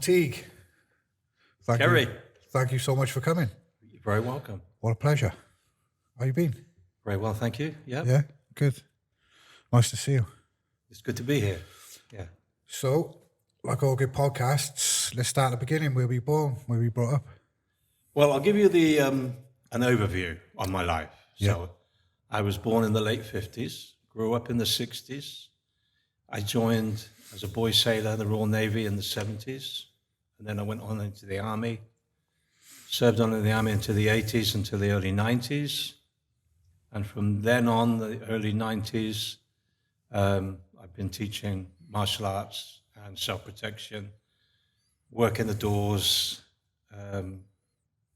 Teague. Kerry. Thank you so much for coming. You're very welcome. What a pleasure. How you been? Very well, thank you. Yeah. Yeah, good. Nice to see you. It's good to be here. Yeah. So, like all good podcasts, let's start at the beginning. Where were you born? Where were you brought up? Well, I'll give you the an overview on my life. So, I was born in the late 50s, grew up in the 60s. I joined as a boy sailor in the Royal Navy in the 70s, and then I went on into the Army. Served on in the Army into the 80s until the early 90s. And from then on, the early 90s, I've been teaching martial arts and self-protection, working the doors,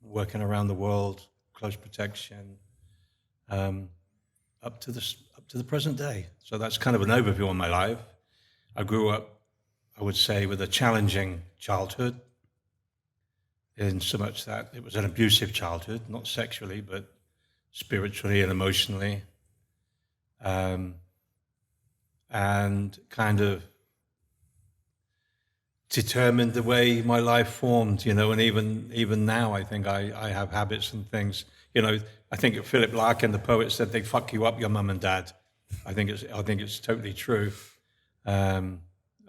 working around the world, close protection, up to the present day. So that's kind of an overview on my life. I grew up, I would say, with a challenging childhood, in so much that it was an abusive childhood, not sexually, but spiritually and emotionally, and kind of determined the way my life formed, and even now I think I have habits and things. I think Philip Larkin, the poet, said they fuck you up, your mum and dad. I think it's totally true. And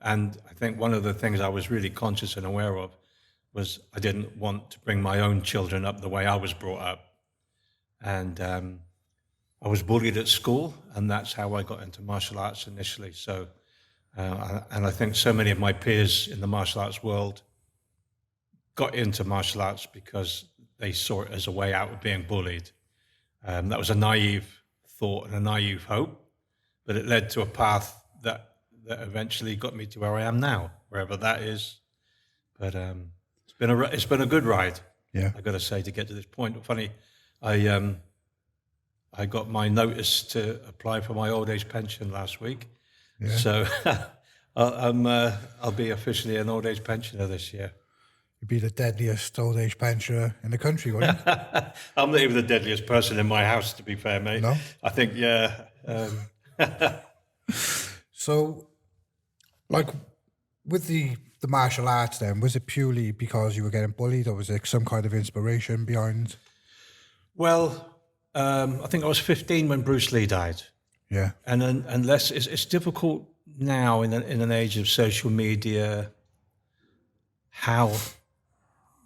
I think one of the things I was really conscious and aware of was I didn't want to bring my own children up the way I was brought up. And I was bullied at school, and that's how I got into martial arts initially. So, and I think so many of my peers in the martial arts world got into martial arts because they saw it as a way out of being bullied. That was a naive thought and a naive hope, but it led to a path that eventually got me to where I am now, wherever that is. But it's been a good ride. Yeah, I got to say, to get to this point. Funny, I got my notice to apply for my old age pension last week. Yeah. So I'll be officially an old age pensioner this year. You'd be the deadliest old age pensioner in the country, wouldn't you? I'm not even the deadliest person in my house, to be fair, mate. No? I think, yeah. So, like, with the martial arts then, was it purely because you were getting bullied, or was there some kind of inspiration behind? Well, I think I was 15 when Bruce Lee died. Yeah. And unless it's difficult now in an age of social media,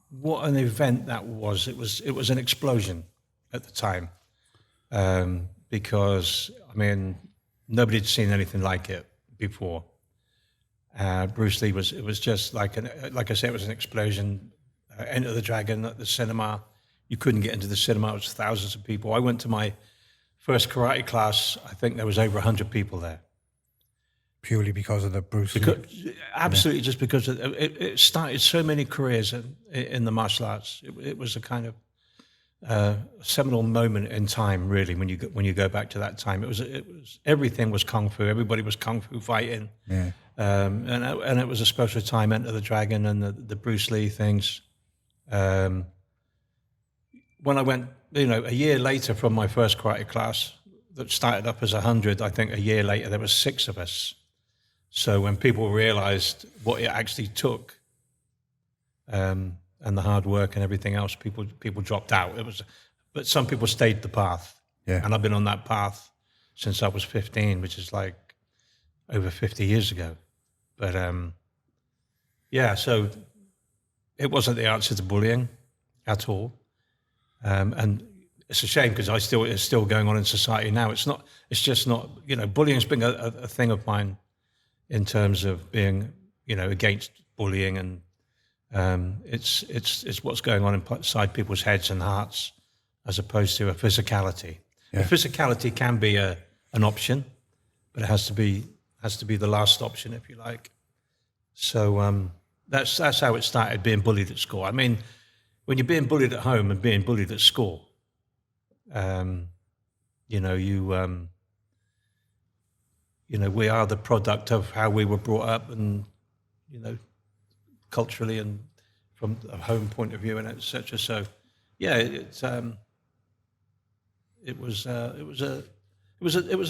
what an event that was. It was an explosion at the time, because nobody had seen anything like it before. Bruce Lee it was just like I said, it was an explosion. Enter the Dragon at the cinema. You couldn't get into the cinema. It was thousands of people. I went to my first karate class. I think there was over 100 people there. Purely because of the Bruce Lee? Absolutely, just because it started so many careers in the martial arts. It was a kind of seminal moment in time, really, when you go back to that time. It was everything was kung fu. Everybody was kung fu fighting. Yeah. And it was a special time. Enter the Dragon and the Bruce Lee things. When I went, a year later from my first karate class that started up as 100, I think a year later there was 6 of us. So when people realized what it actually took, and the hard work and everything else, people dropped out. But some people stayed the path. Yeah. And I've been on that path since I was 15, which is like over 50 years ago. But so it wasn't the answer to bullying at all. And it's a shame because it's still going on in society now. It's just not, bullying's been a thing of mine in terms of being, against bullying, and it's what's going on inside people's heads and hearts as opposed to a physicality. Yeah. The physicality can be an option, but it has to be the last option, if you like. So that's how it started, being bullied at school. When you're being bullied at home and being bullied at school, we are the product of how we were brought up, and culturally and from a home point of view, and etc. So, yeah, it was a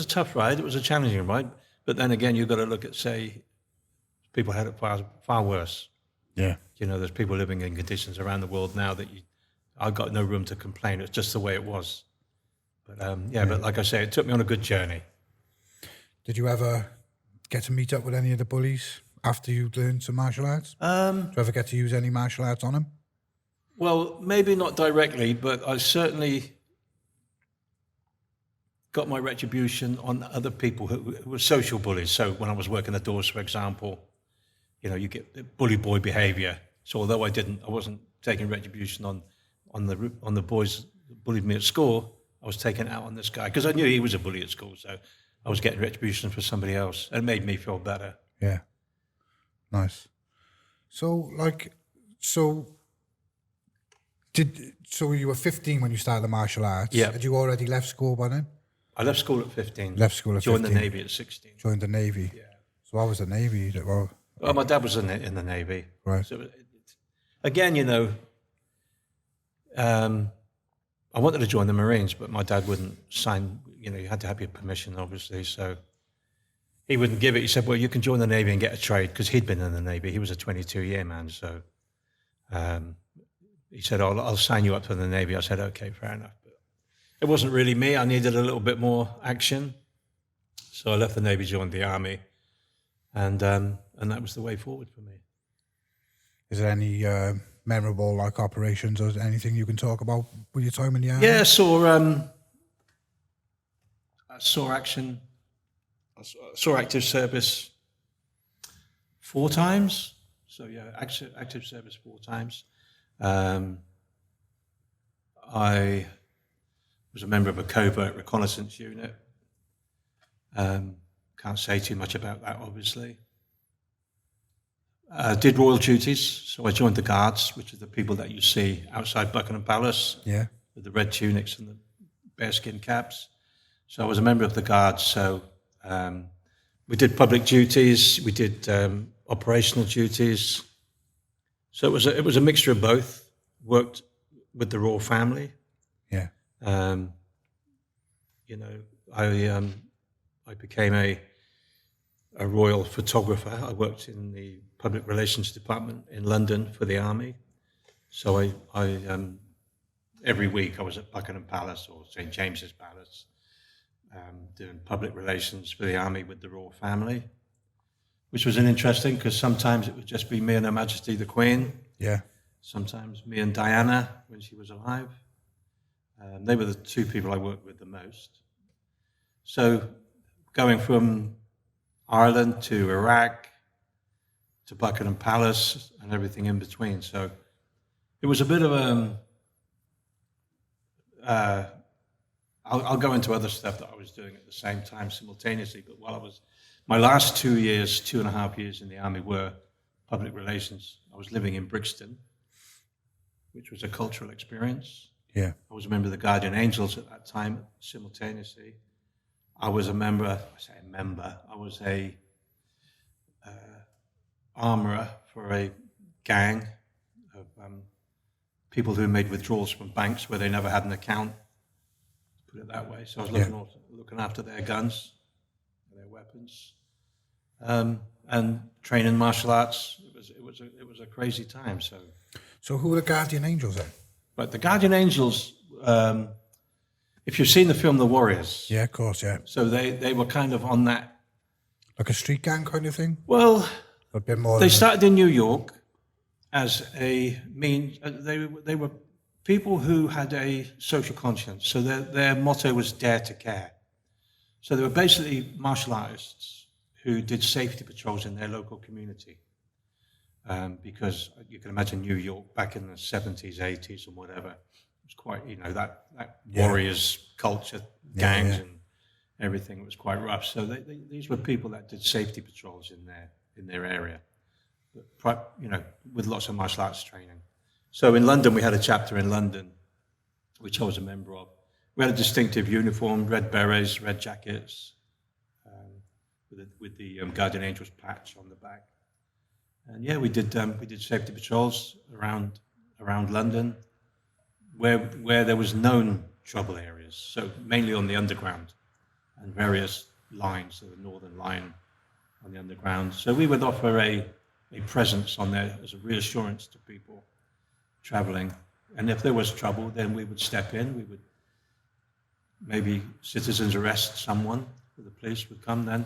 tough ride. It was a challenging ride. But then again, you've got to look at, say, people had it far worse. Yeah. You know, there's people living in conditions around the world now that I've got no room to complain. It's just the way it was. But but like I say, it took me on a good journey. Did you ever get to meet up with any of the bullies after you learned some martial arts? Did you ever get to use any martial arts on them? Well, maybe not directly, but I certainly got my retribution on other people who were social bullies. So when I was working the doors, for example, you know, you get the bully boy behavior. So although I wasn't taking retribution on the boys that bullied me at school, I was taking it out on this guy because I knew he was a bully at school. So I was getting retribution for somebody else, and it made me feel better. Yeah. Nice. So you were 15 when you started the martial arts. Yeah. Had you already left school by then? I left school at 15. Left school at 15. Joined the Navy at 16. Joined the Navy. Yeah. So I was the Navy. Well, my dad was in the Navy. Right. So again, you know, I wanted to join the Marines, but my dad wouldn't sign. You know, you had to have your permission, obviously. So he wouldn't give it. He said, "Well, you can join the Navy and get a trade," because he'd been in the Navy. He was a 22-year man. So he said, "I'll sign you up for the Navy." I said, "Okay, fair enough." But it wasn't really me. I needed a little bit more action, so I left the Navy, joined the Army, and that was the way forward for me. Is there any memorable operations or anything you can talk about with your time in the Army? Yeah, I saw action. I saw active service 4 times. So yeah, active service 4 times. I was a member of a covert reconnaissance unit. Can't say too much about that, obviously. Did royal duties, so I joined the Guards, which are the people that you see outside Buckingham Palace, Yeah. with the red tunics and the bearskin caps. So I was a member of the Guards. So we did public duties, we did operational duties. So it was a mixture of both. Worked with the royal family. Yeah. You know, I became a royal photographer. I worked in the public relations department in London for the Army. So I every week I was at Buckingham Palace or St. James's Palace, doing public relations for the Army with the royal family, which was interesting because sometimes it would just be me and Her Majesty the Queen. Yeah. Sometimes me and Diana when she was alive. They were the 2 people I worked with the most. So going from Ireland to Iraq to Buckingham Palace and everything in between. So it was a bit of I'll go into other stuff that I was doing at the same time simultaneously, but my last 2.5 years in the Army were public relations. I was living in Brixton, which was a cultural experience. Yeah. I was a member of the Guardian Angels at that time simultaneously. I was a member, I was a armourer for a gang of people who made withdrawals from banks where they never had an account, to put it that way. So I was looking after their guns, their weapons, and training martial arts. It was a crazy time. So who were the Guardian Angels then? But the Guardian Angels, if you've seen the film The Warriors. Yeah, of course, yeah. So they were kind of on that. Like a street gang kind of thing? Well, a bit more. They started in New York as a mean. They were people who had a social conscience. So their motto was "Dare to Care." So they were basically martial artists who did safety patrols in their local community. Because you can imagine New York back in the 70s, 80s, and whatever. It was quite, that warriors culture, gangs and everything was quite rough. So these were people that did safety patrols in their area, but, with lots of martial arts training. So in London, we had a chapter in London, which I was a member of. We had a distinctive uniform, red berets, red jackets, with the Guardian Angels patch on the back. And we did safety patrols around London, where there was known trouble areas. So mainly on the underground and various lines, so the Northern Line on the underground. So we would offer a a presence on there as a reassurance to people traveling. And if there was trouble, then we would step in. We would maybe citizens arrest someone, the police would come then.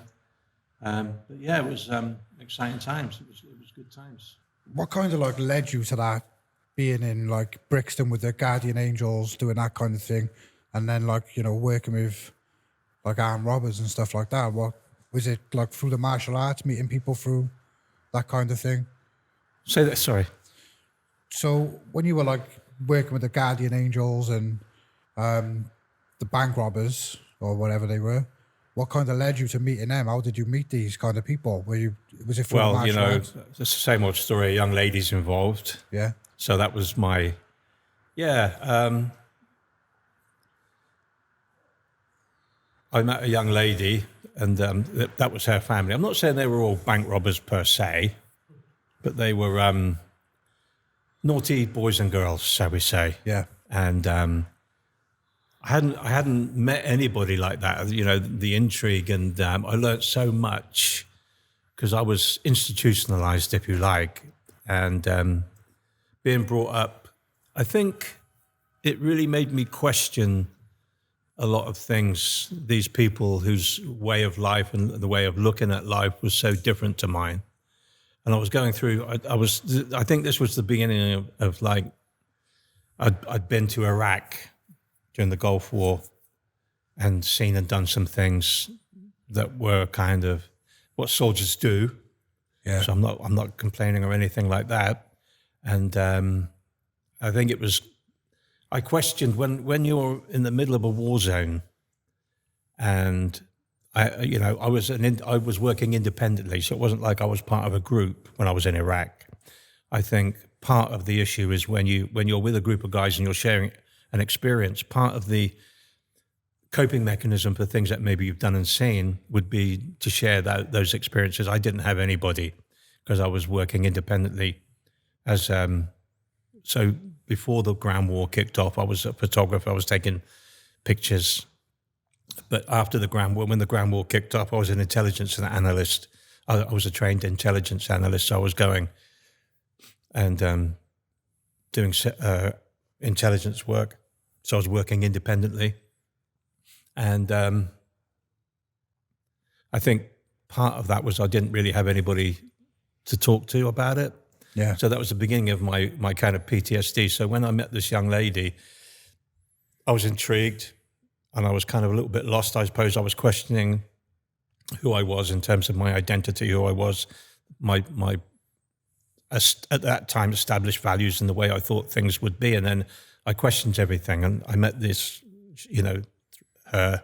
But yeah, it was exciting times. It was good times. What kind of like led you to that, being in like Brixton with the Guardian Angels, doing that kind of thing, and then like, you know, working with like armed robbers and stuff like that? What was it, like through the martial arts, meeting people through that kind of thing? Say that, sorry. So when you were like working with the Guardian Angels and the bank robbers or whatever they were, what kind of led you to meeting them? How did you meet these kind of people? Was it through the Well, martial arts? it's the same old story. A young lady's involved. Yeah. So that was my, I met a young lady, and that was her family. I'm not saying they were all bank robbers per se, but they were naughty boys and girls, shall we say. Yeah. And I hadn't met anybody like that. You know, the intrigue, and I learned so much because I was institutionalized, if you like, and being brought up, I think it really made me question a lot of things. These people whose way of life and the way of looking at life was so different to mine. And I was going through, I think this was the beginning of like, I'd been to Iraq during the Gulf War and seen and done some things that were kind of what soldiers do. Yeah. So I'm not complaining or anything like that. And I think it was, I questioned when you're in the middle of a war zone, and I was working independently, so it wasn't like I was part of a group when I was in Iraq. I think part of the issue is when you're with a group of guys and you're sharing an experience, part of the coping mechanism for things that maybe you've done and seen would be to share those experiences. I didn't have anybody because I was working independently. So before the ground war kicked off, I was a photographer. I was taking pictures. But after the ground war, when the ground war kicked off, I was an intelligence analyst. I was a trained intelligence analyst. So I was going and doing intelligence work. So I was working independently. And I think part of that was I didn't really have anybody to talk to about it. Yeah. So that was the beginning of my kind of PTSD. So when I met this young lady, I was intrigued and I was kind of a little bit lost, I suppose. I was questioning who I was in terms of my identity, who I was, my at that time established values and the way I thought things would be. And then I questioned everything. And I met this, met her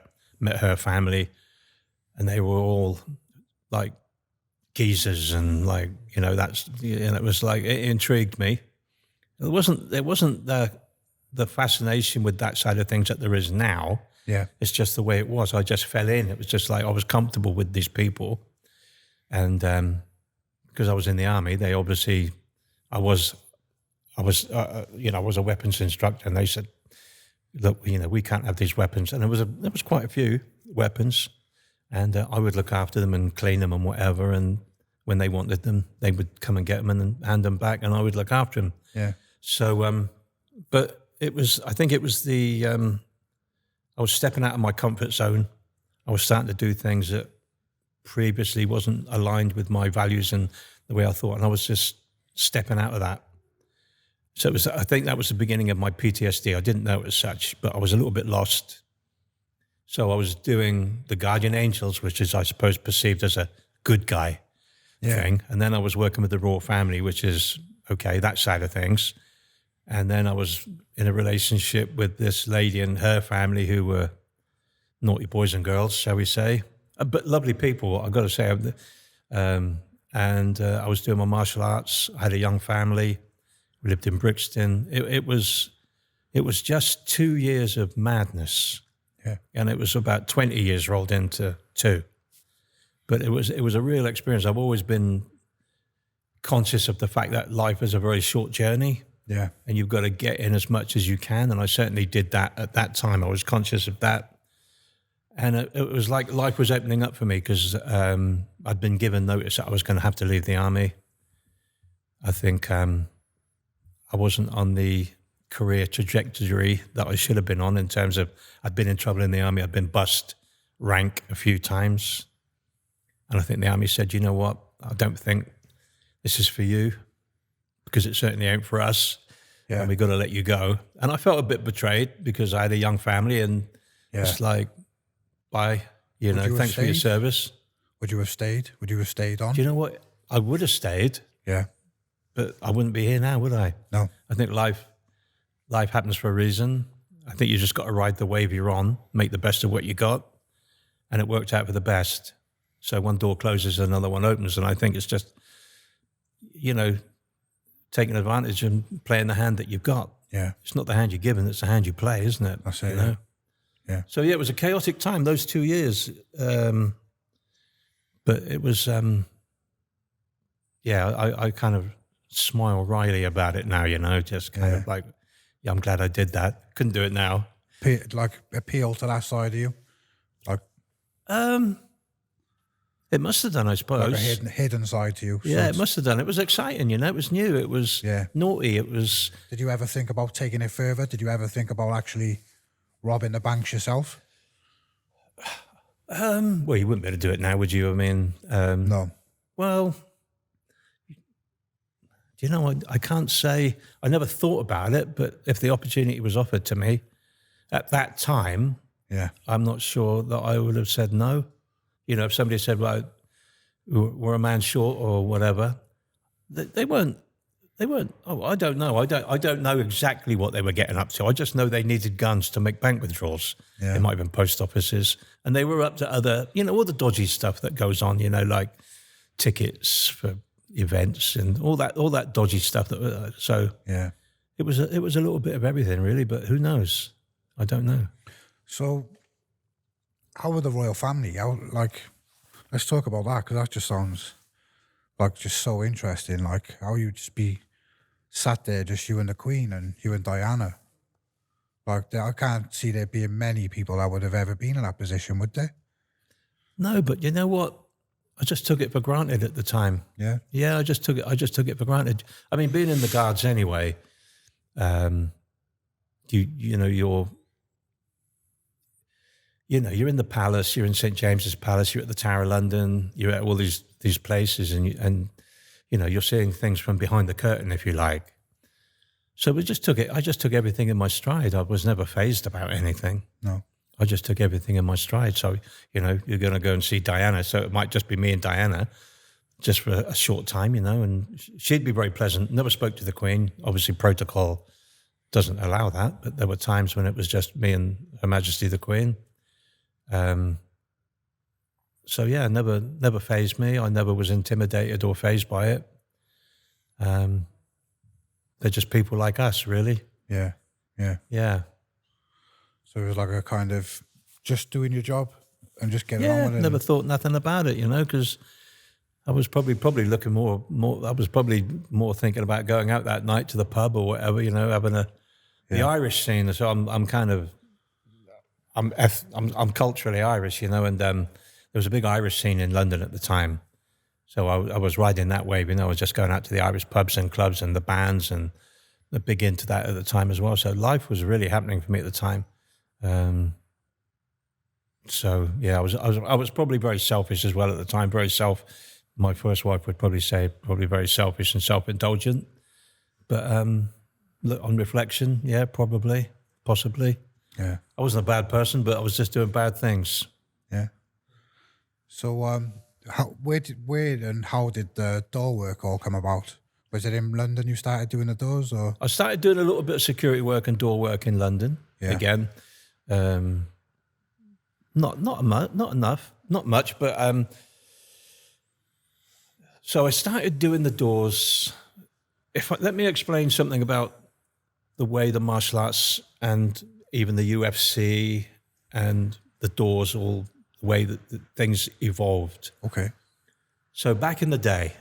family, and they were all like geezers and like, it was like, it intrigued me. There wasn't the fascination with that side of things that there is now. Yeah. It's just the way it was. I just fell in. It was just like I was comfortable with these people. And because I was in the army, they obviously, I was a weapons instructor, and they said, look, we can't have these weapons. And there was quite a few weapons, and I would look after them and clean them and whatever. And when they wanted them, they would come and get them and hand them back, and I would look after them. Yeah. So, but I think it was I was stepping out of my comfort zone. I was starting to do things that previously wasn't aligned with my values and the way I thought, and I was just stepping out of that. So I think that was the beginning of my PTSD. I didn't know it as such, but I was a little bit lost. So I was doing the Guardian Angels, which is, I suppose, perceived as a good guy thing. And then I was working with the Royal Family, which is, okay, that side of things. And then I was in a relationship with this lady and her family who were naughty boys and girls, shall we say. But lovely people, I've got to say. And I was doing my martial arts. I had a young family. We lived in Brixton. It was just 2 years of madness. Yeah. And it was about 20 years rolled into 2. But it was a real experience. I've always been conscious of the fact that life is a very short journey. Yeah. And you've got to get in as much as you can. And I certainly did that at that time. I was conscious of that. And it was like life was opening up for me because I'd been given notice that I was going to have to leave the army. I think I wasn't on the career trajectory that I should have been on in terms of I'd been in trouble in the army. I'd been bust rank a few times. And I think the army said, you know what, I don't think this is for you because it certainly ain't for us. Yeah. And we got to let you go. And I felt a bit betrayed because I had a young family and it's like, bye, you know, thanks for your service. Would you have stayed? Would you have stayed on? Do you know what? I would have stayed. Yeah. But I wouldn't be here now, would I? No. I think life happens for a reason. I think you just got to ride the wave you're on, make the best of what you got. And it worked out for the best. So one door closes, another one opens. And I think it's just, you know, taking advantage and playing the hand that you've got. Yeah. It's not the hand you're given, it's the hand you play, isn't it? That's it, you know? Yeah. So, yeah, it was a chaotic time, those 2 years. But it was, I kind of smile wryly about it now, you know, just kind of like, yeah, I'm glad I did that. Couldn't do it now. Like appeal to that side of you? Like, it must have done, I suppose. like a hidden side to you. Yeah, it must have done. It was exciting, you know. It was new. It was naughty. It was. Did you ever think about taking it further? Did you ever think about actually robbing the banks yourself? Well, you wouldn't be able to do it now, would you? I mean, No. Well, you know, I can't say. I never thought about it, but if the opportunity was offered to me at that time, I'm not sure that I would have said no. You know, if somebody said, "Well, we're a man short" or whatever, they weren't. Oh, I don't know. I don't know exactly what they were getting up to. I just know they needed guns to make bank withdrawals. Yeah. It might have been post offices, and they were up to other, you know, all the dodgy stuff that goes on. You know, like tickets for events and all that dodgy stuff. So it was a little bit of everything, really. But who knows? I don't know. So, how were the royal family? Let's talk about that because that just sounds like just so interesting. Like how you just be sat there, just you and the Queen and you and Diana. Like I can't see there being many people that would have ever been in that position, would there? No, but you know what? I just took it for granted at the time. Yeah. Yeah, I just took it for granted. I mean, being in the Guards anyway, you're in the palace, you're in St. James's Palace, you're at the Tower of London, you're at all these places, and you know, you're seeing things from behind the curtain, if you like. So I just took everything in my stride. I was never fazed about anything. No. I just took everything in my stride. So, you know, you're going to go and see Diana, so it might just be me and Diana just for a short time, you know, and she'd be very pleasant. Never spoke to the Queen. Obviously, protocol doesn't allow that, but there were times when it was just me and Her Majesty the Queen. So yeah, never fazed me. I never was intimidated or fazed by it. They're just people like us, really. Yeah. So it was like a kind of just doing your job and just getting on with it. Never thought nothing about it, you know, because I was probably looking more. I was probably more thinking about going out that night to the pub or whatever, you know, having the Irish scene. So I'm culturally Irish, you know, and there was a big Irish scene in London at the time. So I was riding that wave, you know. I was just going out to the Irish pubs and clubs and the bands and the big into that at the time as well. So life was really happening for me at the time. So yeah, I was probably very selfish as well at the time. My first wife would probably say very selfish and self-indulgent. But look, on reflection, yeah, probably, possibly. Yeah, I wasn't a bad person, but I was just doing bad things. Yeah. So where and how did the door work all come about? Was it in London you started doing the doors, or? I started doing a little bit of security work and door work in London again. Not enough, not much, but so I started doing the doors. Let me explain something about the way the martial arts and even the UFC and the doors, all the way that things evolved. Okay. So back in the day,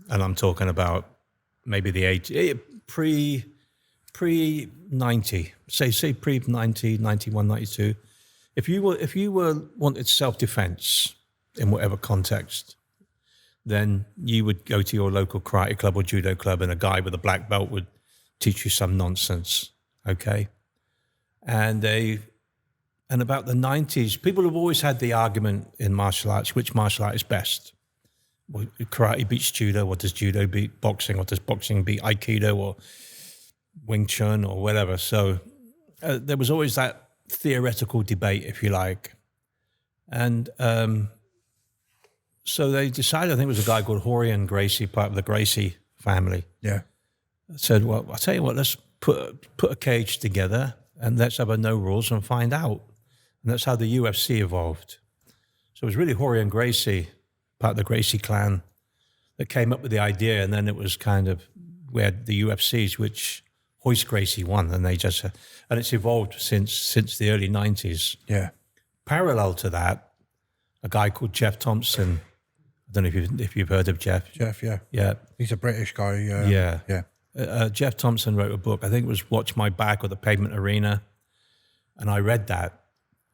and I'm talking about maybe the pre-90, say pre-90, 91, 92. If you were wanted self-defense in whatever context, then you would go to your local karate club or judo club, and a guy with a black belt would teach you some nonsense, okay? And about the 90s, people have always had the argument in martial arts, which martial art is best? Well, karate beats judo, what does judo beat boxing, what does boxing beat aikido or Wing Chun or whatever? So there was always that theoretical debate, if you like. And so they decided, I think it was a guy called Horian Gracie, part of the Gracie family. Yeah. Said, well, I'll tell you what, let's put a cage together and let's have a no rules and find out. And that's how the UFC evolved. So it was really Horian Gracie, part of the Gracie clan, that came up with the idea. And then it was kind of, we had the UFCs, which Hoist Gracie won, and they just, and it's evolved since the early 90s. Yeah. Parallel to that, a guy called Jeff Thompson. I don't know if you've heard of Jeff. Jeff, yeah. Yeah. He's a British guy. Yeah. Yeah. Jeff Thompson wrote a book. I think it was Watch My Back or The Pavement Arena, and I read that,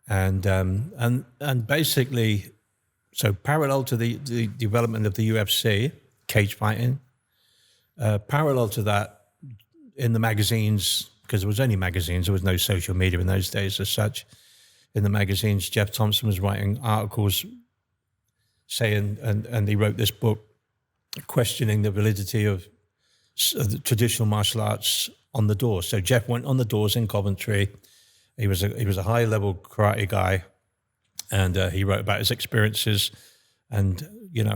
and basically, so parallel to the development of the UFC, cage fighting, parallel to that, in the magazines, because there was only magazines, there was no social media in those days as such. In the magazines, Jeff Thompson was writing articles saying, and he wrote this book questioning the validity of the traditional martial arts on the doors. So Jeff went on the doors in Coventry. He was a high level karate guy, and he wrote about his experiences and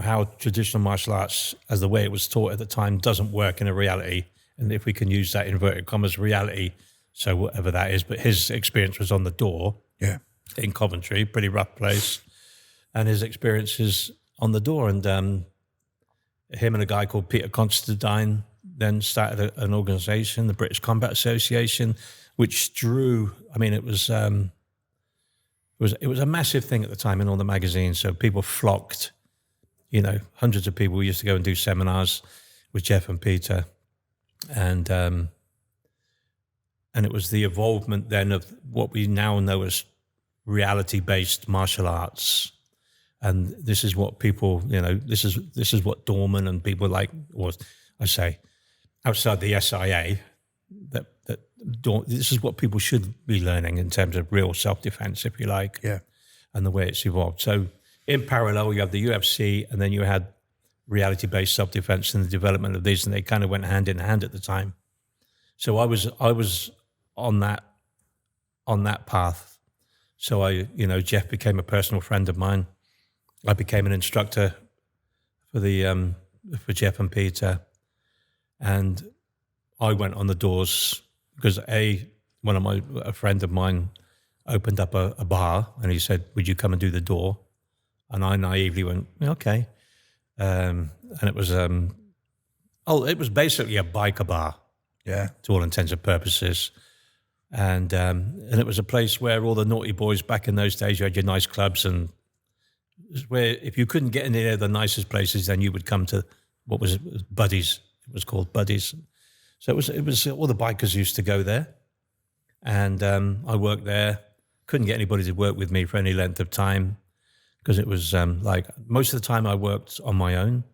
how traditional martial arts, as the way it was taught at the time, doesn't work in a reality. And if we can use that inverted commas reality, so whatever that is, but his experience was on the door. Yeah. In Coventry, pretty rough place, and his experiences on the door. And him and a guy called Peter Constantine then started an organization, the British Combat Association, which drew, I mean, it was a massive thing at the time in all the magazines. So people flocked, hundreds of people used to go and do seminars with Jeff and Peter. And it was the evolvement then of what we now know as reality-based martial arts. And this is what people, this is what Dorman and people like, or I say, outside the SIA, this is what people should be learning in terms of real self-defense, if you like, and the way it's evolved. So in parallel, you have the UFC, and then you had reality-based self-defense and the development of these, and they kind of went hand in hand at the time. So I was on that path. So Jeff became a personal friend of mine. I became an instructor for Jeff and Peter, and I went on the doors because a friend of mine opened up a bar, and he said, "Would you come and do the door?" And I naively went, "Okay." And it was basically a biker bar, to all intents and purposes. And it was a place where all the naughty boys back in those days, you had your nice clubs, and where if you couldn't get in any of the nicest places, then you would come to what was Buddies. It was called Buddies. So it was all the bikers used to go there, and I worked there. Couldn't get anybody to work with me for any length of time because it was like most of the time I worked on my own.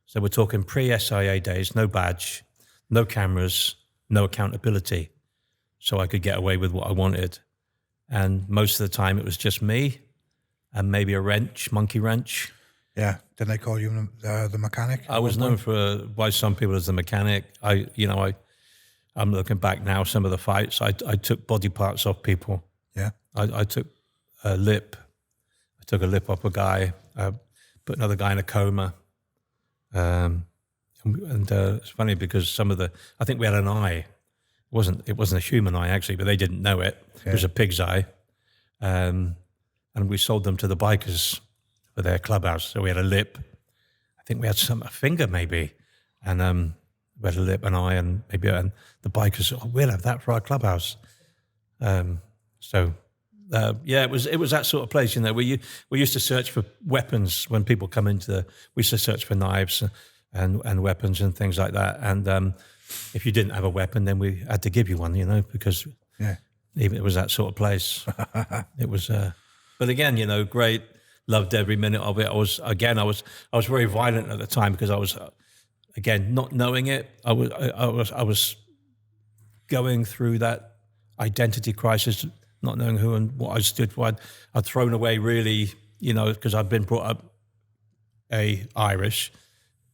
So we're talking pre-SIA days, no badge, no cameras, no accountability. So I could get away with what I wanted. And most of the time it was just me and maybe a monkey wrench. Yeah. Didn't they call you the mechanic? I was known by some people as the mechanic. I'm looking back now, some of the fights, I took body parts off people. Yeah. I took a lip. I took a lip off a guy, put another guy in a coma. And it's funny because I think we had an eye. It wasn't a human eye actually, but they didn't know it. Yeah. It was a pig's eye. And we sold them to the bikers for their clubhouse. So we had a lip. I think we had a finger maybe. And we had a lip, an eye, and the bikers said, we'll have that for our clubhouse. It was that sort of place, we used to search for weapons when people come we used to search for knives and weapons and things like that. And if you didn't have a weapon, then we had to give you one, because even it was that sort of place. It was, but again, great loved every minute of it. I was very violent at the time because I was, again, not knowing it. I was going through that identity crisis, not knowing who and what I stood for. I'd thrown away really, because I'd been brought up Irish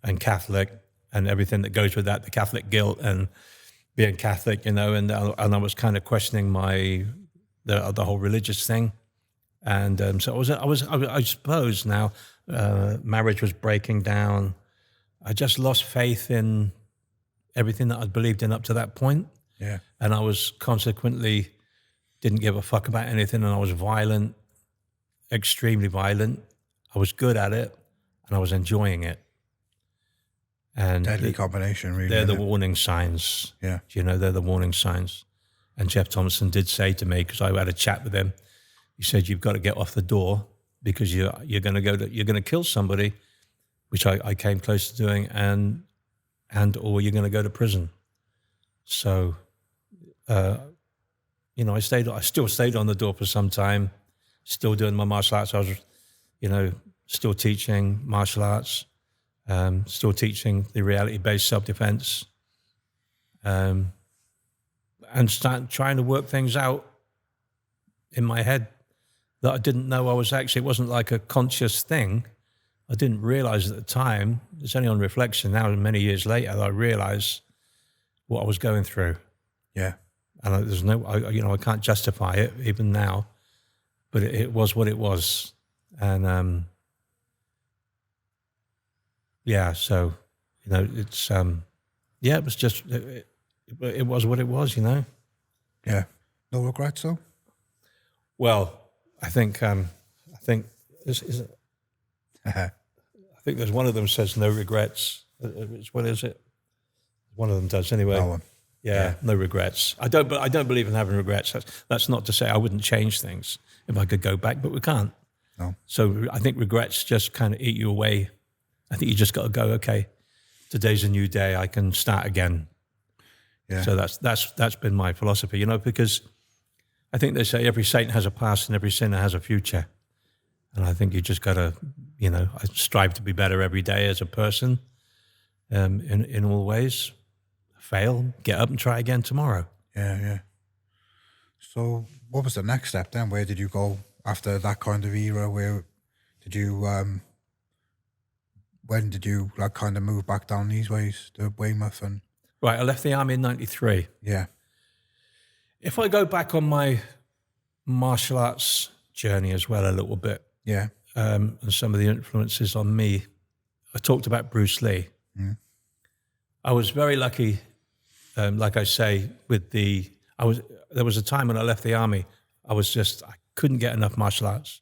and Catholic and everything that goes with that, the Catholic guilt and being Catholic, and I was kind of questioning the whole religious thing. And so I suppose now marriage was breaking down. I just lost faith in everything that I'd believed in up to that point. Yeah. And I was consequently didn't give a fuck about anything, and I was violent, extremely violent. I was good at it, and I was enjoying it. And deadly combination, really. They're the warning signs. Yeah. They're the warning signs. And Jeff Thompson did say to me, because I had a chat with him, he said, "You've got to get off the door because you're going to kill somebody," which I came close to doing, and or you're going to go to prison. So, I still stayed on the door for some time, still doing my martial arts. I was, still teaching martial arts, still teaching the reality-based self-defense, and trying to work things out in my head that I didn't know I was actually, it wasn't like a conscious thing. I didn't realize at the time. It's only on reflection now, many years later, that I realized what I was going through. Yeah. And there's I can't justify it even now, but it was what it was. And so, it's, it was just, it was what it was, Yeah. No regrets, though? Well, I think is it? I think there's one of them says no regrets. What is it? One of them does anyway. That one. Yeah, no regrets. I don't believe in having regrets. That's not to say I wouldn't change things if I could go back, but we can't. No. So I think regrets just kind of eat you away. I think you just got to go, okay, today's a new day. I can start again. Yeah. So that's been my philosophy, because I think they say every saint has a past and every sinner has a future. And I think you just got to, I strive to be better every day as a person in all ways. Fail, get up and try again tomorrow. Yeah, yeah. So what was the next step then? Where did you go after that kind of era? Where did you, when did you kind of move back down these ways to Weymouth? And Right, I left the army in 93. Yeah. If I go back on my martial arts journey as well a little bit, Yeah. And some of the influences on me, I talked about Bruce Lee. Mm. I was very lucky, like I say, there was a time when I left the army, I couldn't get enough martial arts.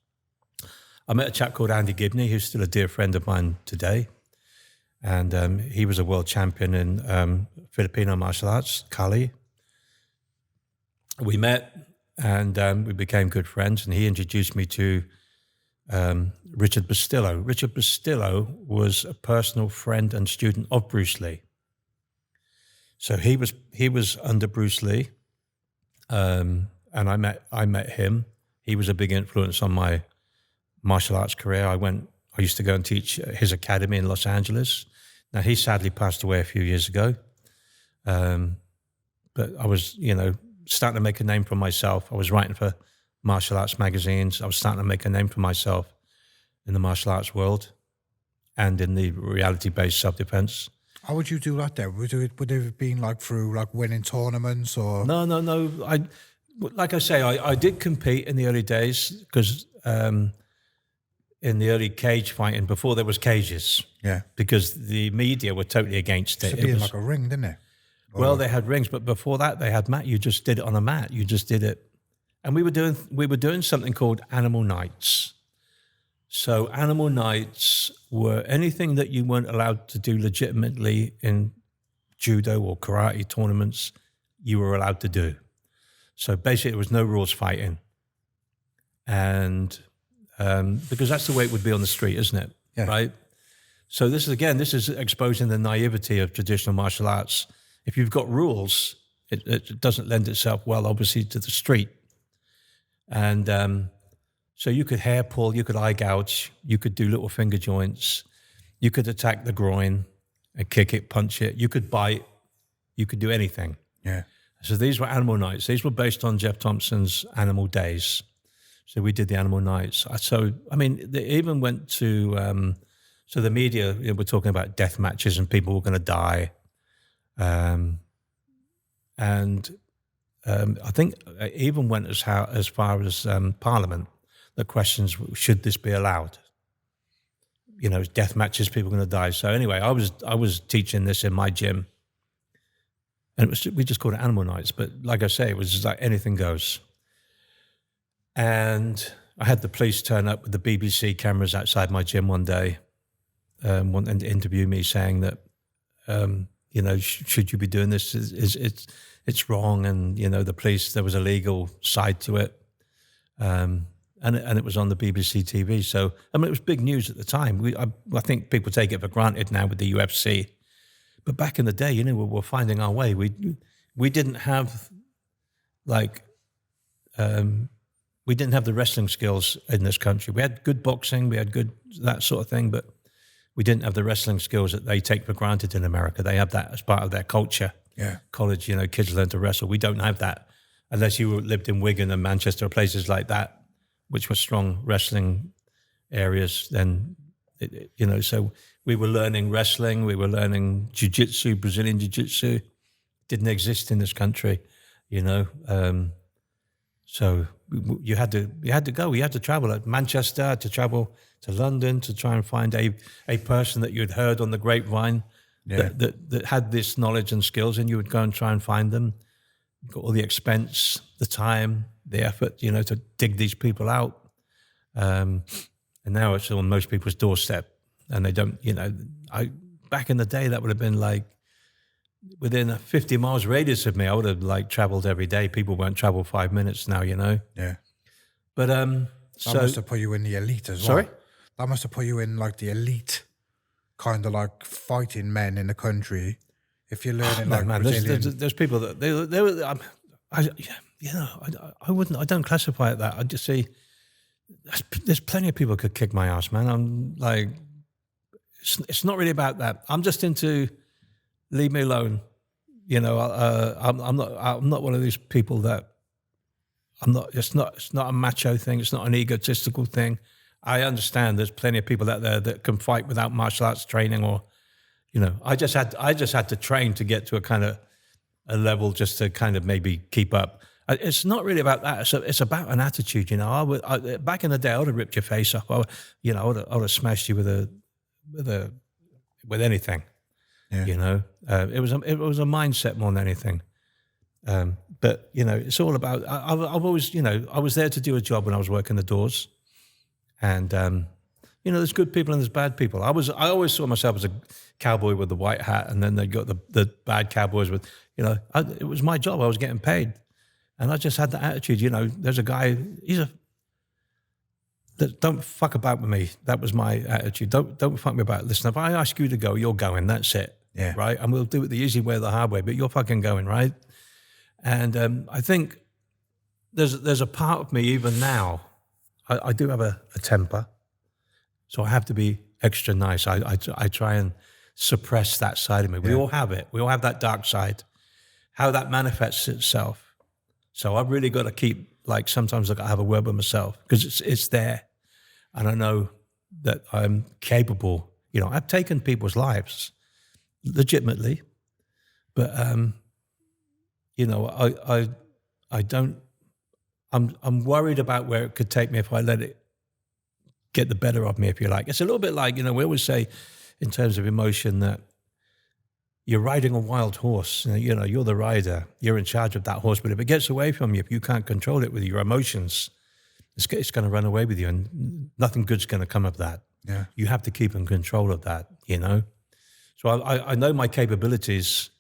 I met a chap called Andy Gibney, who's still a dear friend of mine today. And he was a world champion in Filipino martial arts, Kali. We met and we became good friends, and he introduced me to Richard Bustillo. Richard Bustillo was a personal friend and student of Bruce Lee. So he was under Bruce Lee, and I met him. He was a big influence on my martial arts career. I used to go and teach at his academy in Los Angeles. Now, he sadly passed away a few years ago. But I was, starting to make a name for myself. I was writing for martial arts magazines. I was starting to make a name for myself in the martial arts world and in the reality-based self-defense. How would you do that then? Would it have been through winning tournaments or? No. Like I say, I did compete in the early days because in the early cage fighting, before there was cages. Yeah. Because the media were totally against it. It was like a ring, didn't it? Well, they had rings, but before that they had mat. You just did it on a mat. You just did it. And we were doing something called animal nights. So animal nights were anything that you weren't allowed to do legitimately in judo or karate tournaments, you were allowed to do. So basically there was no rules fighting. And because that's the way it would be on the street, isn't it? Yeah. Right? So this is exposing the naivety of traditional martial arts. If you've got rules, it doesn't lend itself well, obviously, to the street. And So you could hair pull, you could eye gouge, you could do little finger joints, you could attack the groin and kick it, punch it, you could bite, you could do anything. Yeah. So these were animal nights. These were based on Jeff Thompson's Animal Days. So we did the animal nights. So, I mean, they even went to, so the media, we're talking about death matches and people were going to die. I think it even went as far as Parliament, the questions, should this be allowed? You know, death matches, people are going to die. So anyway, I was teaching this in my gym. And we just called it Animal Nights. But like I say, it was just like anything goes. And I had the police turn up with the BBC cameras outside my gym one day, wanting to interview me, saying that, you know, should you be doing this? It's wrong. And, you know, the police, there was a legal side to it. And it was on the BBC TV. So, I mean, it was big news at the time. I think people take it for granted now with the UFC. But back in the day, you know, we were finding our way. We didn't have, like, we didn't have the wrestling skills in this country. We had good boxing, we had good that sort of thing, but we didn't have the wrestling skills that they take for granted in America. They have that as part of their culture. Yeah. College, you know, kids learn to wrestle. We don't have that unless you lived in Wigan and Manchester or places like that, which were strong wrestling areas. Then, you know, so we were learning wrestling, we were learning jiu-jitsu, Brazilian jiu-jitsu. Didn't exist in this country, you know. So you had to go. You had to travel to Manchester, to travel to London, to try and find a person that you'd heard on the grapevine that had this knowledge and skills, and you would go and try and find them. You got all the expense, the time, the effort, you know, to dig these people out. And now it's on most people's doorstep, and they don't, you know. Back in the day, that would have been like within a 50 miles radius of me. I would have like traveled every day. People won't travel 5 minutes now, you know. Yeah. But that must have put you in the elite as well. Sorry? That must have put you in like the elite kind of like fighting men in the country. If you're learning Brazilian. There's people that they were. I don't classify it that. I just say there's plenty of people who could kick my ass, man. I'm like, it's not really about that. I'm just into leave me alone. You know, I'm not one of these people that I'm not. It's not a macho thing. It's not an egotistical thing. I understand there's plenty of people out there that can fight without martial arts training, or, you know, I just had to train to get to a kind of a level just to kind of maybe keep up. It's not really about that. It's about an attitude, you know. Back in the day, I would have ripped your face off. I would have smashed you with anything. Yeah. You know, it was a mindset more than anything. But you know, it's all about. I've always, you know, I was there to do a job when I was working the doors, and you know, there's good people and there's bad people. I always saw myself as a cowboy with the white hat, and then they got the bad cowboys with, you know, it was my job. I was getting paid, and I just had that attitude. You know, there's a guy. Don't fuck about with me. That was my attitude. Don't fuck me about. Listen, if I ask you to go, you're going. That's it. Yeah. Right. And we'll do it the easy way or the hard way, but you're fucking going, right? And I think there's a part of me even now. I do have a temper, so I have to be extra nice. I try and suppress that side of me. We all have it. We all have that dark side. How that manifests itself. So I've really got to keep. Like sometimes I have a word with myself because it's there, and I know that I'm capable. You know, I've taken people's lives legitimately, but you know, I don't. I'm worried about where it could take me if I let it get the better of me, if you like. It's a little bit like, you know, we always say in terms of emotion that you're riding a wild horse. You know, you're the rider. You're in charge of that horse. But if it gets away from you, if you can't control it with your emotions, it's going to run away with you, and nothing good's going to come of that. Yeah. You have to keep in control of that, you know. So I know my capabilities,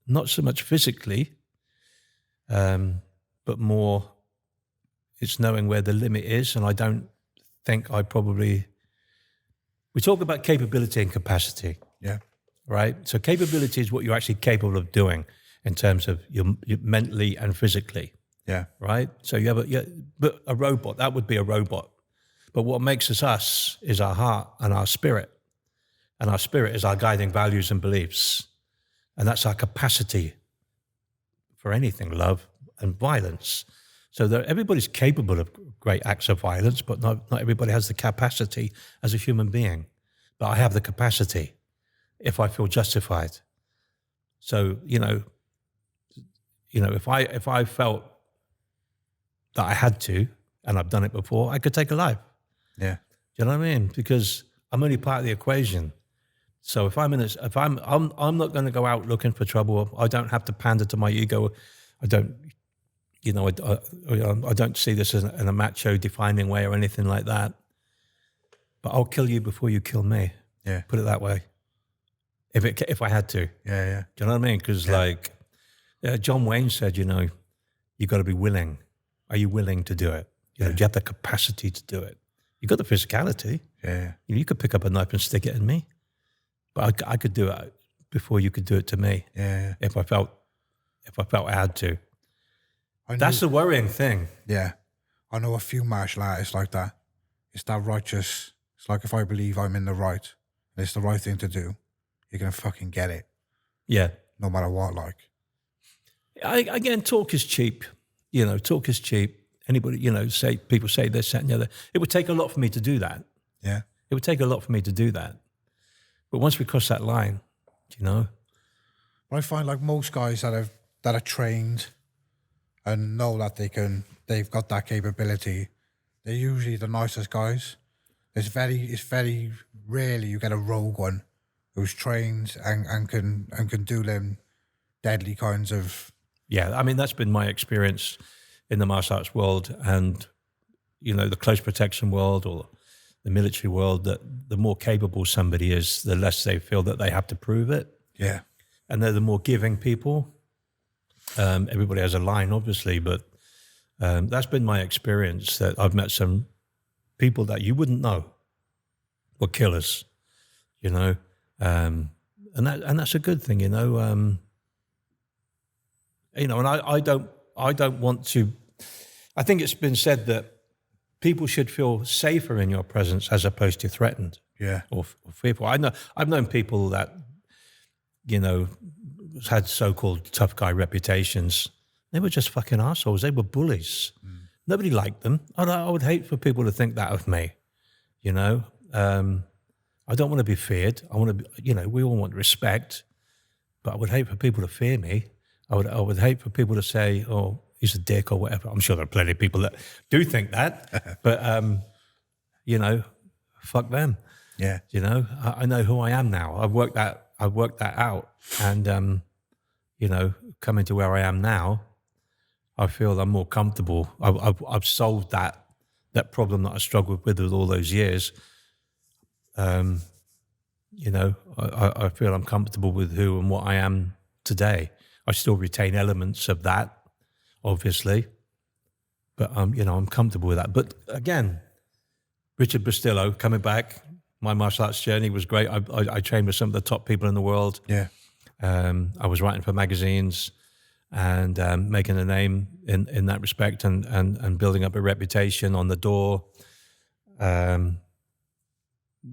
not so much physically, but more it's knowing where the limit is. And I don't think we talk about capability and capacity. Yeah. Right? So capability is what you're actually capable of doing in terms of your mentally and physically. Yeah. right? So you have but a robot, that would be a robot. But what makes us is our heart and our spirit. And our spirit is our guiding values and beliefs. And that's our capacity for anything, love and violence. So everybody's capable of great acts of violence, but not everybody has the capacity as a human being. But I have the capacity if I feel justified. So, if I felt that I had to, and I've done it before, I could take a life. Yeah. Do you know what I mean? Because I'm only part of the equation. So if I'm not going to go out looking for trouble. I don't have to pander to my ego. I don't, I don't see this in a macho defining way or anything like that. But I'll kill you before you kill me. Yeah. Put it that way. If I had to. Yeah, yeah. Do you know what I mean? Because John Wayne said, you got to be willing. Are you willing to do it? Do you have the capacity to do it? You got the physicality. Yeah. You could pick up a knife and stick it in me. But I could do it before you could do it to me. Yeah. If I felt I had to. That's the worrying thing. Yeah. I know a few martial artists like that. It's that righteous. It's like if I believe I'm in the right and it's the right thing to do, you're going to fucking get it. Yeah. No matter what, like. Again, talk is cheap. Talk is cheap. Anybody, people say this, that, and the other. It would take a lot for me to do that. Yeah. It would take a lot for me to do that. But once we cross that line, I find like most guys that are trained and know that they've got that capability, they're usually the nicest guys. It's very rarely you get a rogue one who's trained and can do them deadly kinds of. Yeah, I mean that's been my experience in the martial arts world and the close protection world or the military world. That the more capable somebody is, the less they feel that they have to prove it. Yeah, and they're the more giving people. Everybody has a line, obviously, but that's been my experience. That I've met some people that you wouldn't know were killers, and that's a good thing, And I don't want to. I think it's been said that people should feel safer in your presence as opposed to threatened, or fearful. I've known people that had so-called tough guy reputations. They were just fucking assholes. They were bullies. Nobody liked them. I would hate for people to think that of me. I don't want to be feared. I want to be, we all want respect, but I would hate for people to fear me. I would hate for people to say, "Oh, he's a dick" or whatever. I'm sure there are plenty of people that do think that, but fuck them. Yeah. I know who I am now. I've worked that out, and coming to where I am now, I feel I'm more comfortable. I've solved that problem that I struggled with all those years. I feel I'm comfortable with who and what I am today. I still retain elements of that, obviously, but I'm comfortable with that. But again, Richard Bustillo coming back, my martial arts journey was great. I trained with some of the top people in the world. Yeah. I was writing for magazines and making a name in that respect and building up a reputation on the door.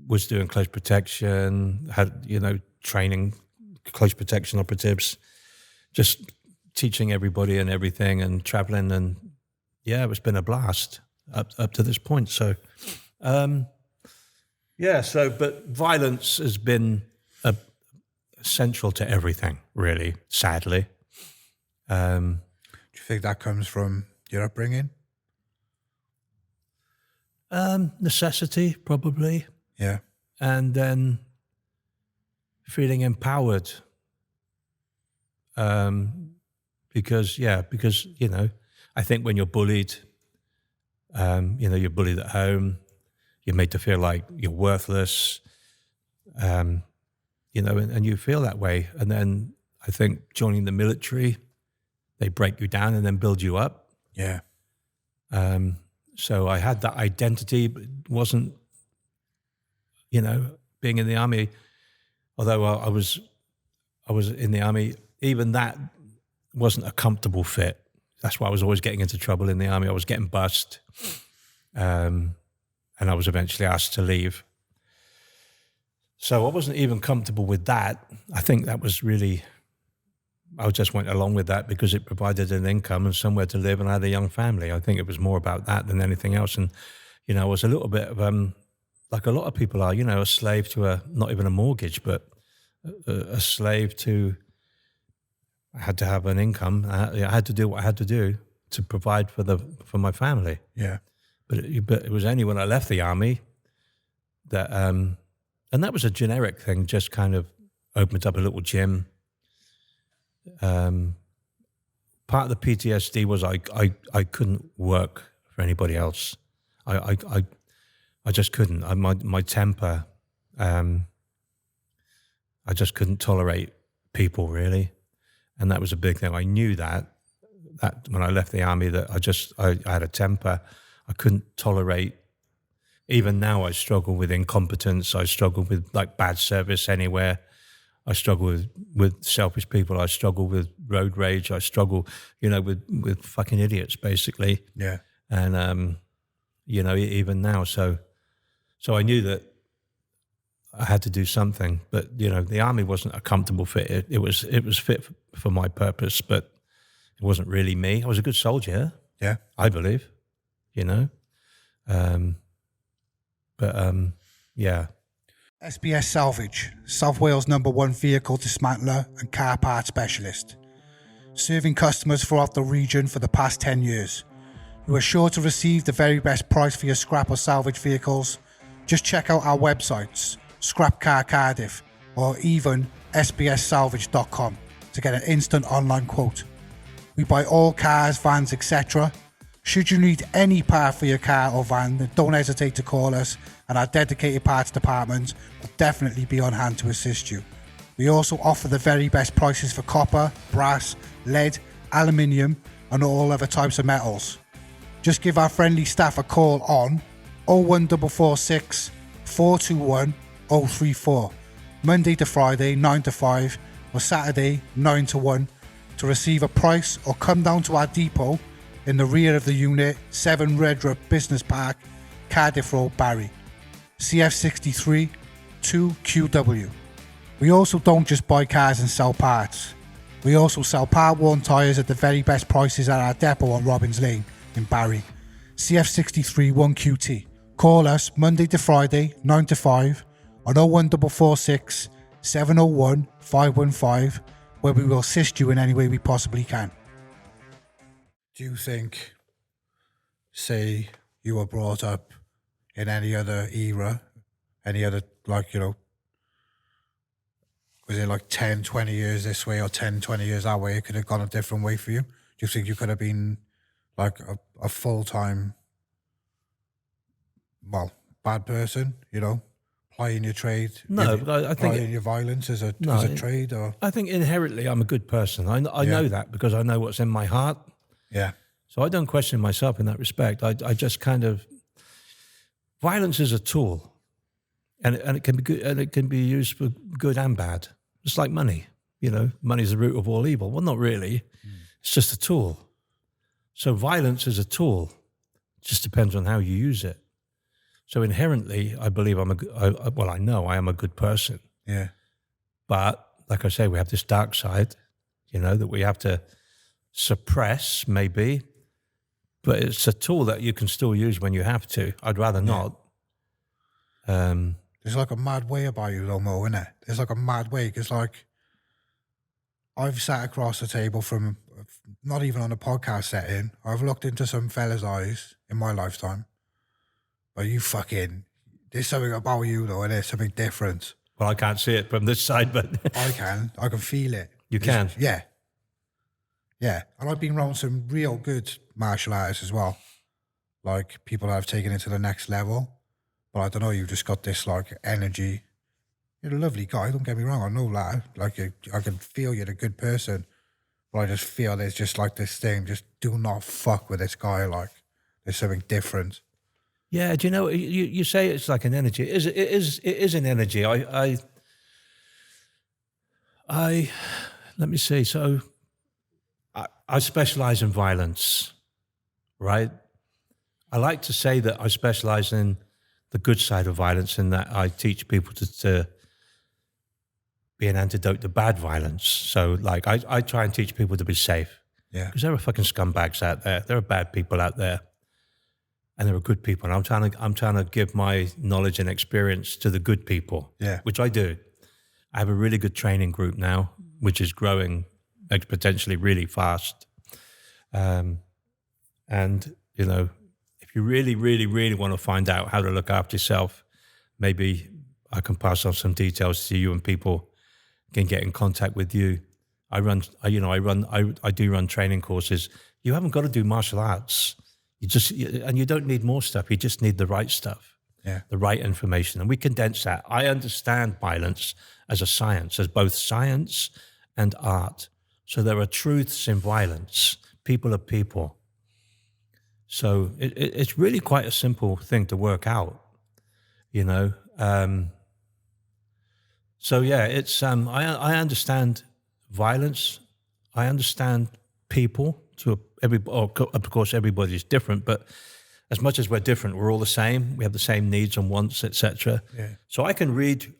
Was doing close protection, had, training close protection operatives, just teaching everybody and everything and traveling. And it's been a blast up to this point. So, but violence has been central to everything, really, sadly. Do you think that comes from your upbringing? Necessity, probably. Yeah. And then feeling empowered. Because I think when you're bullied, you're bullied at home, you're made to feel like you're worthless, and you feel that way. And then I think joining the military, they break you down and then build you up. Yeah. So I had that identity, but it wasn't, being in the army, although I was in the army, even that wasn't a comfortable fit. that's why I was always getting into trouble in the army. I was getting bussed, and I was eventually asked to leave. So I wasn't even comfortable with that. I think that was really, I just went along with that because it provided an income and somewhere to live, and I had a young family. I think it was more about that than anything else. And, you know, I was a little bit of, like a lot of people are, you know, a slave to not even a mortgage, but a slave to, I had to have an income. I had to do what I had to do to provide for my family. Yeah. But it was only when I left the army that, and that was a generic thing, just kind of opened up a little gym. Part of the PTSD was I couldn't work for anybody else. I just couldn't. My temper, I just couldn't tolerate people really, and that was a big thing. I knew that when I left the army that I had a temper. I couldn't tolerate. Even now, I struggle with incompetence. I struggle with like bad service anywhere. I struggle with selfish people. I struggle with road rage. I struggle, you know, with fucking idiots, basically. Yeah. And, you know, even now. So I knew that I had to do something. But, you know, the army wasn't a comfortable fit. It was fit for my purpose, but it wasn't really me. I was a good soldier. Yeah. I believe, you know. Yeah. SBS Salvage, South Wales #1 vehicle dismantler and car part specialist. Serving customers throughout the region for the past 10 years. You are sure to receive the very best price for your scrap or salvage vehicles. Just check out our websites, Scrap Car Cardiff or even sbssalvage.com to get an instant online quote. We buy all cars, vans, etc. Should you need any part for your car or van, then don't hesitate to call us, and our dedicated parts department will definitely be on hand to assist you. We also offer the very best prices for copper, brass, lead, aluminium and all other types of metals. Just give our friendly staff a call on 01446 421 034, Monday to Friday 9 to 5 or Saturday 9 to 1 to receive a price, or come down to our depot in the rear of the unit, 7 Redrup Business Park, Cardiff Road, Barry, CF63 2QW. We also don't just buy cars and sell parts. We also sell part-worn tyres at the very best prices at our depot on Robbins Lane in Barry, CF63 1QT. Call us Monday to Friday 9 to 5 on 01446 701 515, where we will assist you in any way we possibly can. Do you think, say, you were brought up in any other era, any other, like, you know, was it like 10, 20 years this way or 10, 20 years that way, it could have gone a different way for you? Do you think you could have been like a full-time, well, bad person, you know, plying your trade? No, but I think plying your violence as a trade? Or I think inherently I'm a good person. I know that because I know what's in my heart. Yeah. So I don't question myself in that respect. I just kind of, violence is a tool, and it can be good, and it can be used for good and bad. It's like money, you know. Money is the root of all evil. Well, not really. It's just a tool. So violence is a tool. It just depends on how you use it. So inherently, I believe I know I am a good person. Yeah. But like I say, we have this dark side, you know, that we have to suppress, maybe. But it's a tool that you can still use when you have to. I'd rather not. There's like a mad way about you, though, Mo, isn't it? There's like a mad way, because like I've sat across the table from, not even on a podcast setting, I've looked into some fella's eyes in my lifetime. But you fucking, there's something about you, though, and there's something different. Well, I can't see it from this side, but I can feel it. You can? Yeah. Yeah. And I've been around some real good martial artists as well. Like people that have taken it to the next level. But I don't know, you've just got this like energy. You're a lovely guy, don't get me wrong, I know that. Like I can feel you're a good person. But I just feel there's just like this thing, just do not fuck with this guy, like there's something different. Yeah, do you know, you say it's like an energy. It is an energy. I let me see. So I specialize in violence, right? I like to say that I specialize in the good side of violence, in that I teach people to be an antidote to bad violence. So, like, I try and teach people to be safe. Yeah. Because there are fucking scumbags out there. There are bad people out there. And there are good people. And I'm trying to give my knowledge and experience to the good people. Yeah. Which I do. I have a really good training group now, which is growing exponentially really fast. And, you know, if you really, really, really want to find out how to look after yourself, maybe I can pass on some details to you and people can get in contact with you. I do run training courses. You haven't got to do martial arts. And you don't need more stuff. You just need the right stuff, the right information. And we condense that. I understand violence as a science, as both science and art. So there are truths in violence. People are people. So it's really quite a simple thing to work out, you know. So yeah, it's I understand violence. I understand people. Of course, everybody's different, but as much as we're different, we're all the same. We have the same needs and wants, etc. Yeah. So I can read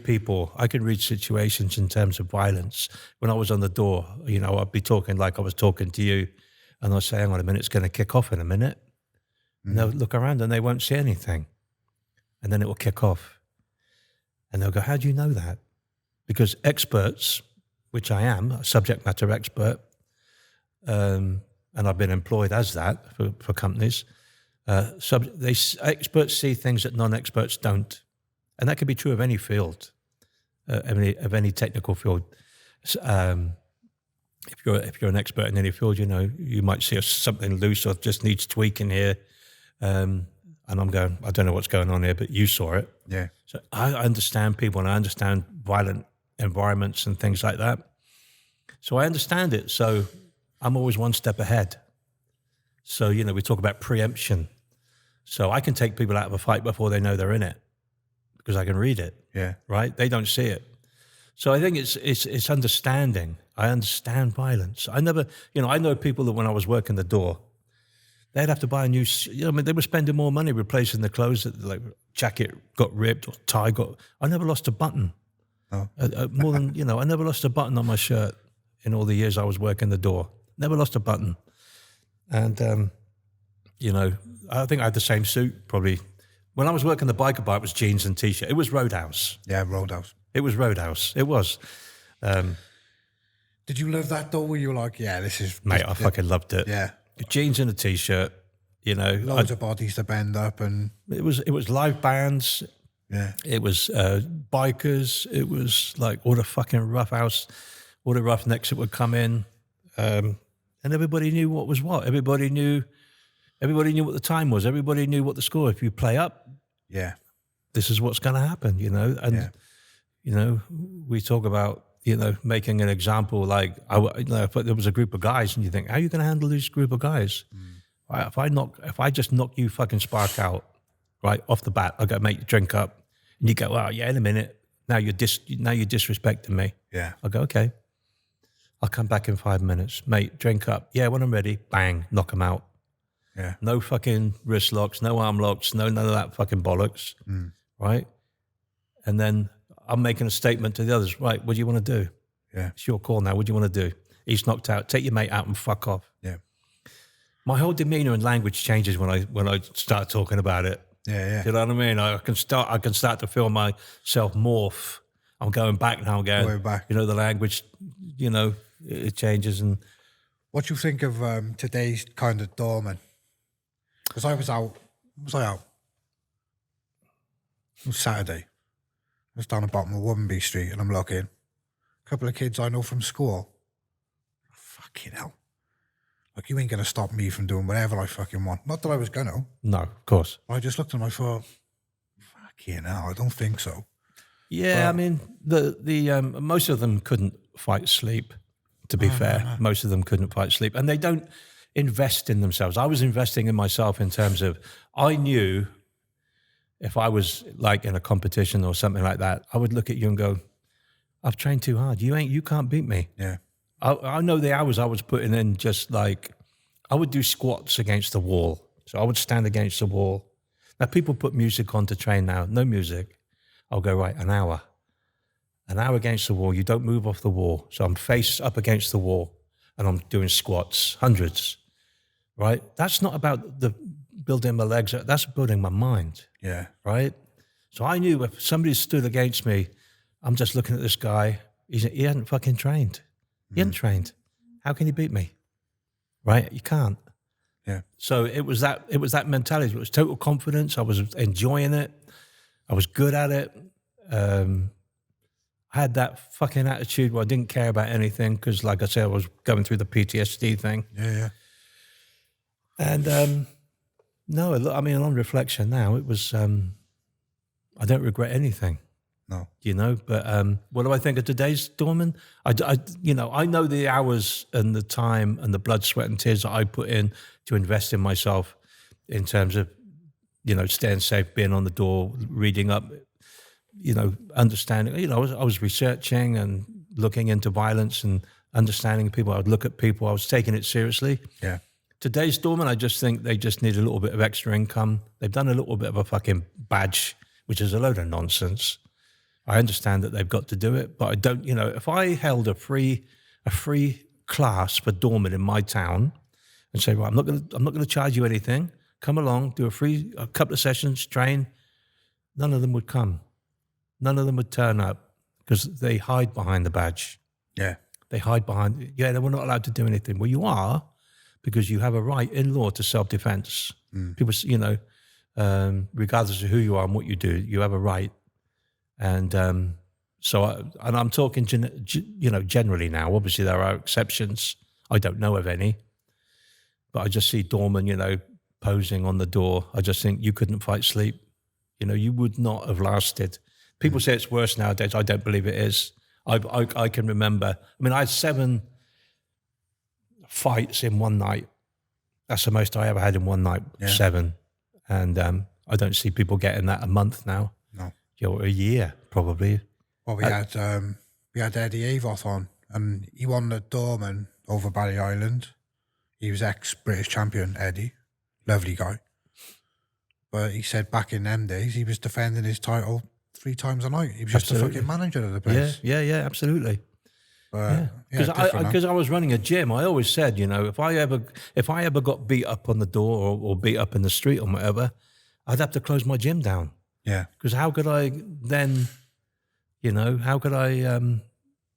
people. I can read situations in terms of violence. When I was on the door, you know, I'd be talking like I was talking to you, and I'd say, "Hang on a minute, it's going to kick off in a minute." And they'll look around and they won't see anything, and then it will kick off, and they'll go, "How do you know that?" Because experts, which I am, a subject matter expert. And I've been employed as that for companies. Experts see things that non-experts don't, and that can be true of any field, of any technical field. If you're an expert in any field, you know, you might see something loose or just needs tweaking here, and I'm going, I don't know what's going on here, but you saw it. Yeah. So I understand people, and I understand violent environments and things like that. So I understand it. So I'm always one step ahead. So, you know, we talk about preemption. So I can take people out of a fight before they know they're in it because I can read it. Yeah. Right? They don't see it. So I think it's understanding. I understand violence. I know people that when I was working the door, they'd have to buy a new, you know, I mean, they were spending more money replacing the clothes that, like, jacket got ripped or tie got, I never lost a button. Oh. More than, you know, I never lost a button on my shirt in all the years I was working the door. Never lost a button. And, you know, I think I had the same suit probably. When I was working the biker bar, it was jeans and T-shirt. It was Roadhouse. Yeah, Roadhouse. It was Roadhouse. It was. Did you love that though? Where you were like, yeah, this is... Mate, I fucking loved it. Yeah. Jeans and a T-shirt, you know. Loads of bodies to bend up and... It was live bands. Yeah. It was bikers. It was like all the fucking roughhouse, all the roughnecks that would come in. And everybody knew what was what. Everybody knew what the time was. Everybody knew what the score. If you play up, yeah, this is what's going to happen, you know. And you know, we talk about, you know, making an example. Like, you know, if there was a group of guys, and you think, how are you going to handle this group of guys? If I just knock you fucking spark out right off the bat, I go, mate, you drink up, and you go, well, yeah, in a minute. Now you're disrespecting me. Yeah. I go, okay. I'll come back in 5 minutes. Mate, drink up. Yeah, when I'm ready, bang, knock them out. Yeah. No fucking wrist locks, no arm locks, none of that fucking bollocks, right? And then I'm making a statement to the others, right, what do you want to do? Yeah. It's your call now, what do you want to do? He's knocked out, take your mate out and fuck off. Yeah. My whole demeanor and language changes when I start talking about it. Yeah, yeah. You know what I mean? I can start to feel myself morph. I'm going back now, Going back. You know, the language, you know, it changes. And what do you think of today's kind of Dorman? Because I was out. Was I out? It was Saturday. I was down the bottom of Womby Street, and I'm looking. A couple of kids I know from school. Fucking hell! Like, you ain't gonna stop me from doing whatever I fucking want. Not that I was gonna. no, of course. I just looked at them. I thought, fucking hell! I don't think so. Yeah, I mean, the most of them couldn't fight sleep, to be fair. Most of them couldn't fight sleep. And they don't invest in themselves. I was investing in myself in terms of, I knew if I was like in a competition or something like that, I would look at you and go, I've trained too hard. You can't beat me. Yeah. I know the hours I was putting in. Just like I would do squats against the wall, so I would stand against the wall. Now people put music on to train now. No music. I'll go right an hour against the wall. You don't move off the wall. So I'm face up against the wall, and I'm doing squats, hundreds. Right. That's not about the building my legs. That's building my mind. Yeah. Right. So I knew if somebody stood against me, I'm just looking at this guy. He hadn't fucking trained. He hadn't trained. How can he beat me? Right? You can't. Yeah. So it was that mentality. It was total confidence. I was enjoying it. I was good at it. I had that fucking attitude where I didn't care about anything because, like I said, I was going through the PTSD thing. Yeah. And no, I mean, on reflection now, it was. I don't regret anything. No. You know, but what do I think of today's Dorman? I know the hours and the time and the blood, sweat and tears that I put in to invest in myself in terms of, staying safe, being on the door, reading up, understanding. I was researching and looking into violence and understanding people. I would look at people. I was taking it seriously. Yeah. Today's Dorman, I just think they just need a little bit of extra income. They've done a little bit of a fucking badge, which is a load of nonsense. I understand that they've got to do it, but I don't, if I held a free class for Dorman in my town and say, well, I'm not going to charge you anything. Come along, do a couple of sessions, train. None of them would come. None of them would turn up because they hide behind the badge. Yeah. They hide behind, they were not allowed to do anything. Well, you are, because you have a right in law to self-defense. People, regardless of who you are and what you do, you have a right. And and I'm talking, generally now. Obviously, there are exceptions. I don't know of any. But I just see Dorman, posing on the door. I just think you couldn't fight sleep. You would not have lasted. People say it's worse nowadays. I don't believe it is. I can remember. I mean, I had 7 fights in one night. That's the most I ever had in one night, 7. And I don't see people getting that a month now. No. A year, probably. Well, we had Eddie Avoth on, and he won the Dorman over Barry Island. He was ex-British champion, Eddie. Lovely guy. But he said back in them days, he was defending his title 3 times a night. He was just the fucking manager of the place. Yeah, absolutely. Because I was running a gym, I always said, if I ever got beat up on the door or beat up in the street or whatever, I'd have to close my gym down. Yeah. Because how could I then, how could I,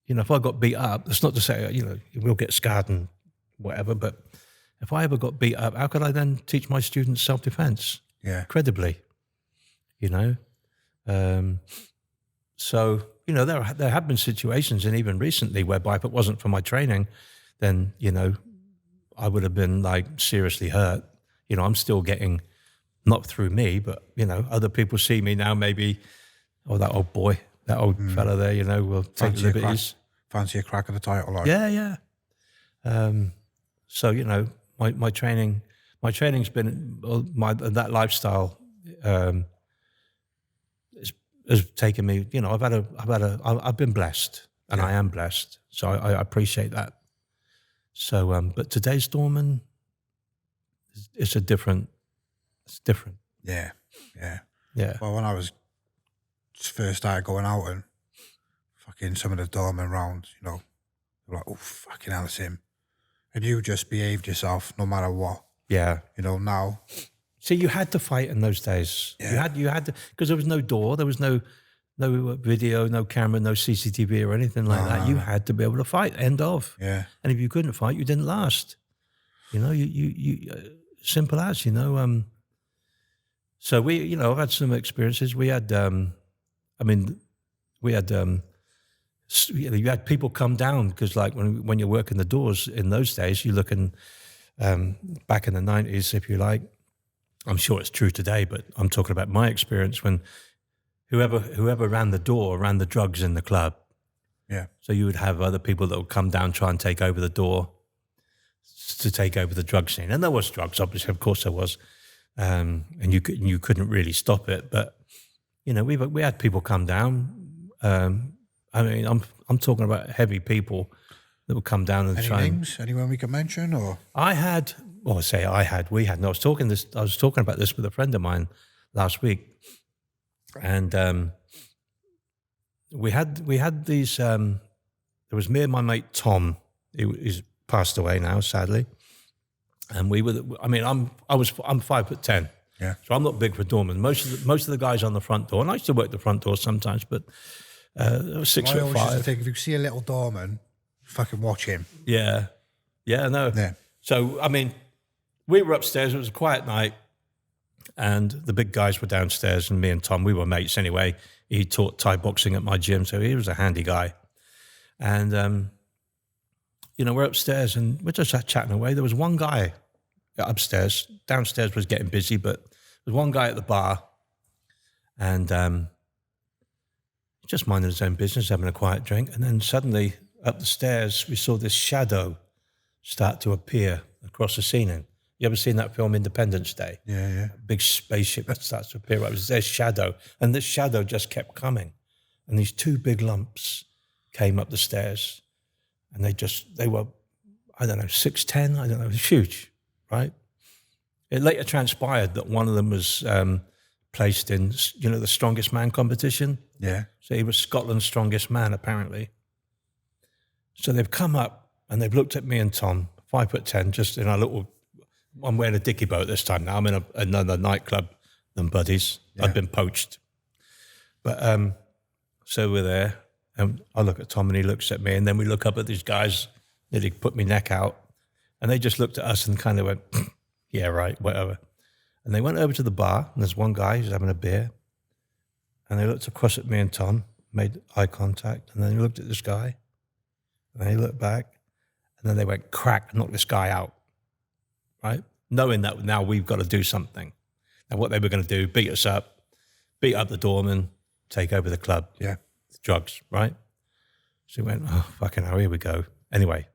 if I got beat up, that's not to say, you will get scarred and whatever, but if I ever got beat up, how could I then teach my students self-defense? Yeah. Credibly, So, there have been situations, and even recently, whereby if it wasn't for my training, then, I would have been seriously hurt. I'm still getting, not through me, but, other people see me now, maybe, that old boy, that old fella there, will take liberties. Fancy a crack at the title, Yeah. So, my training's been, that lifestyle, has taken me, I've been blessed, and I am blessed. So I appreciate that. So, but today's Dorman, it's different. Yeah. Yeah. Well, when I was first started going out and fucking some of the Dorman rounds, they were like, oh, fucking hell, it's him. And you just behaved yourself no matter what. Yeah. Now. See, you had to fight in those days. Yeah. You had to, because there was no door, there was no video, no camera, no CCTV or anything like that. You had to be able to fight. End of. Yeah. And if you couldn't fight, you didn't last. You simple as. So we, I've had some experiences. We had, you had people come down because, when you're working the doors in those days, you're looking back in the 90s, if you like. I'm sure it's true today, but I'm talking about my experience when whoever ran the door ran the drugs in the club. Yeah. So you would have other people that would come down, try and take over the door to take over the drug scene. And there was drugs, obviously, of course there was. And you couldn't really stop it. But, we had people come down. I'm talking about heavy people that would come down and Any try. names? Anyone we can mention? Or We had. No, I was talking about this with a friend of mine last week, and we had these. There was me and my mate Tom. He's passed away now, sadly, and we were. I mean, I'm 5'10". Yeah. So I'm not big for Dorman. Most of the guys on the front door, and I used to work the front door sometimes, but I was 6'5". I always used to think if you see a little Dorman, fucking watch him. Yeah, I know. Yeah. So I mean, we were upstairs. It was a quiet night, and the big guys were downstairs, and me and Tom, we were mates anyway. He taught Thai boxing at my gym, so he was a handy guy. And we're upstairs, and we're just chatting away. There was one guy upstairs. Downstairs was getting busy, but there was one guy at the bar, and just minding his own business, having a quiet drink. And then suddenly, up the stairs, we saw this shadow start to appear across the ceiling. You ever seen that film Independence Day? Yeah. A big spaceship that starts to appear. It was their shadow, and this shadow just kept coming. And these two big lumps came up the stairs, and they were, I don't know, 6'10", I don't know, it was huge, right? It later transpired that one of them was placed in, the strongest man competition. Yeah. So he was Scotland's strongest man, apparently. So they've come up and they've looked at me and Tom, 5'10", just in our little, I'm wearing a dicky boat this time now. I'm in another nightclub than buddies. Yeah. I've been poached. But so we're there, and I look at Tom and he looks at me, and then we look up at these guys, nearly put my neck out, and they just looked at us and kind of went, yeah, right, whatever. And they went over to the bar, and there's one guy who's having a beer, and they looked across at me and Tom, made eye contact, and then they looked at this guy, and they looked back, and then they went crack, knocked this guy out, right? Knowing that now we've got to do something. And what they were going to do, beat us up, beat up the doorman, take over the club. Yeah. Drugs, right? So we went, oh, fucking hell, here we go. Anyway,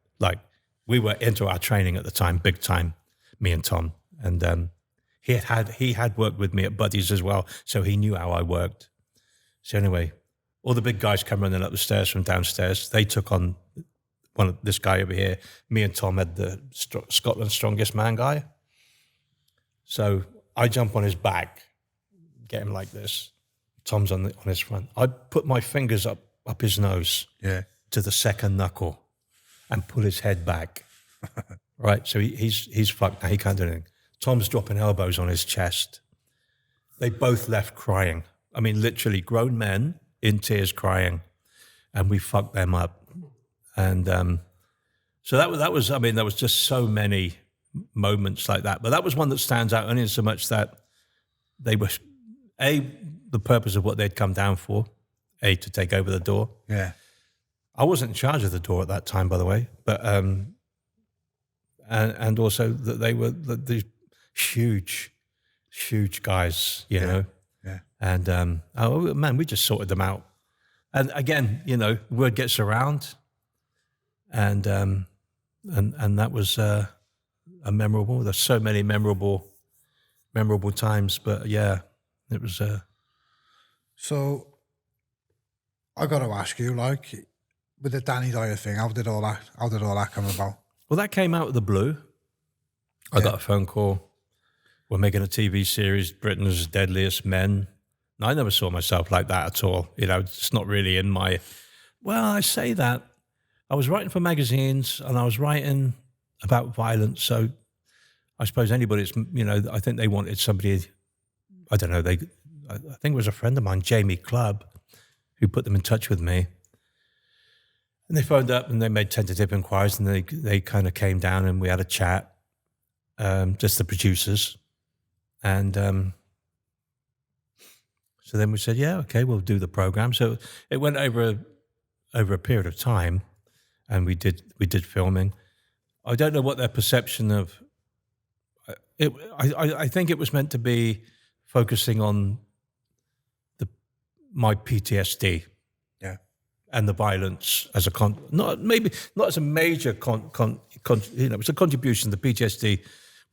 we were into our training at the time, big time, me and Tom. And he had worked with me at Buddies as well, so he knew how I worked. So anyway, all the big guys come running up the stairs from downstairs. They took on this guy over here. Me and Tom had the Scotland's strongest man guy. So I jump on his back, get him like this. Tom's on his front. I put my fingers up his nose, to the second knuckle, and pull his head back. Right, so he's fucked now. He can't do anything. Tom's dropping elbows on his chest. They both left crying. I mean, literally, grown men in tears crying, and we fucked them up. And so that was. I mean, there was just so many moments like that. But that was one that stands out only in so much that they were the purpose of what they'd come down for, to take over the door. Yeah. I wasn't in charge of the door at that time, by the way, but and also that they were these huge guys, you know. Yeah. And oh man, we just sorted them out. And again, word gets around, and that was a memorable. There's so many memorable times, but yeah, it was. So I got to ask you, with the Danny Dyer thing, how did all that come about? Well, that came out of the blue. I got a phone call. We're making a TV series, Britain's Deadliest Men. And I never saw myself like that at all. It's not really in my... Well, I say that. I was writing for magazines and I was writing about violence. So I suppose anybody's, I think they wanted somebody, I don't know, I think it was a friend of mine, Jamie Clubb, who put them in touch with me. And they phoned up and they made tentative inquiries, and they kind of came down and we had a chat, just the producers. And so then we said, yeah, okay, we'll do the program. So it went over a period of time, and we did filming. I don't know what their perception of it. I think it was meant to be focusing on my PTSD. And the violence as not as a major it was a contribution. The PTSD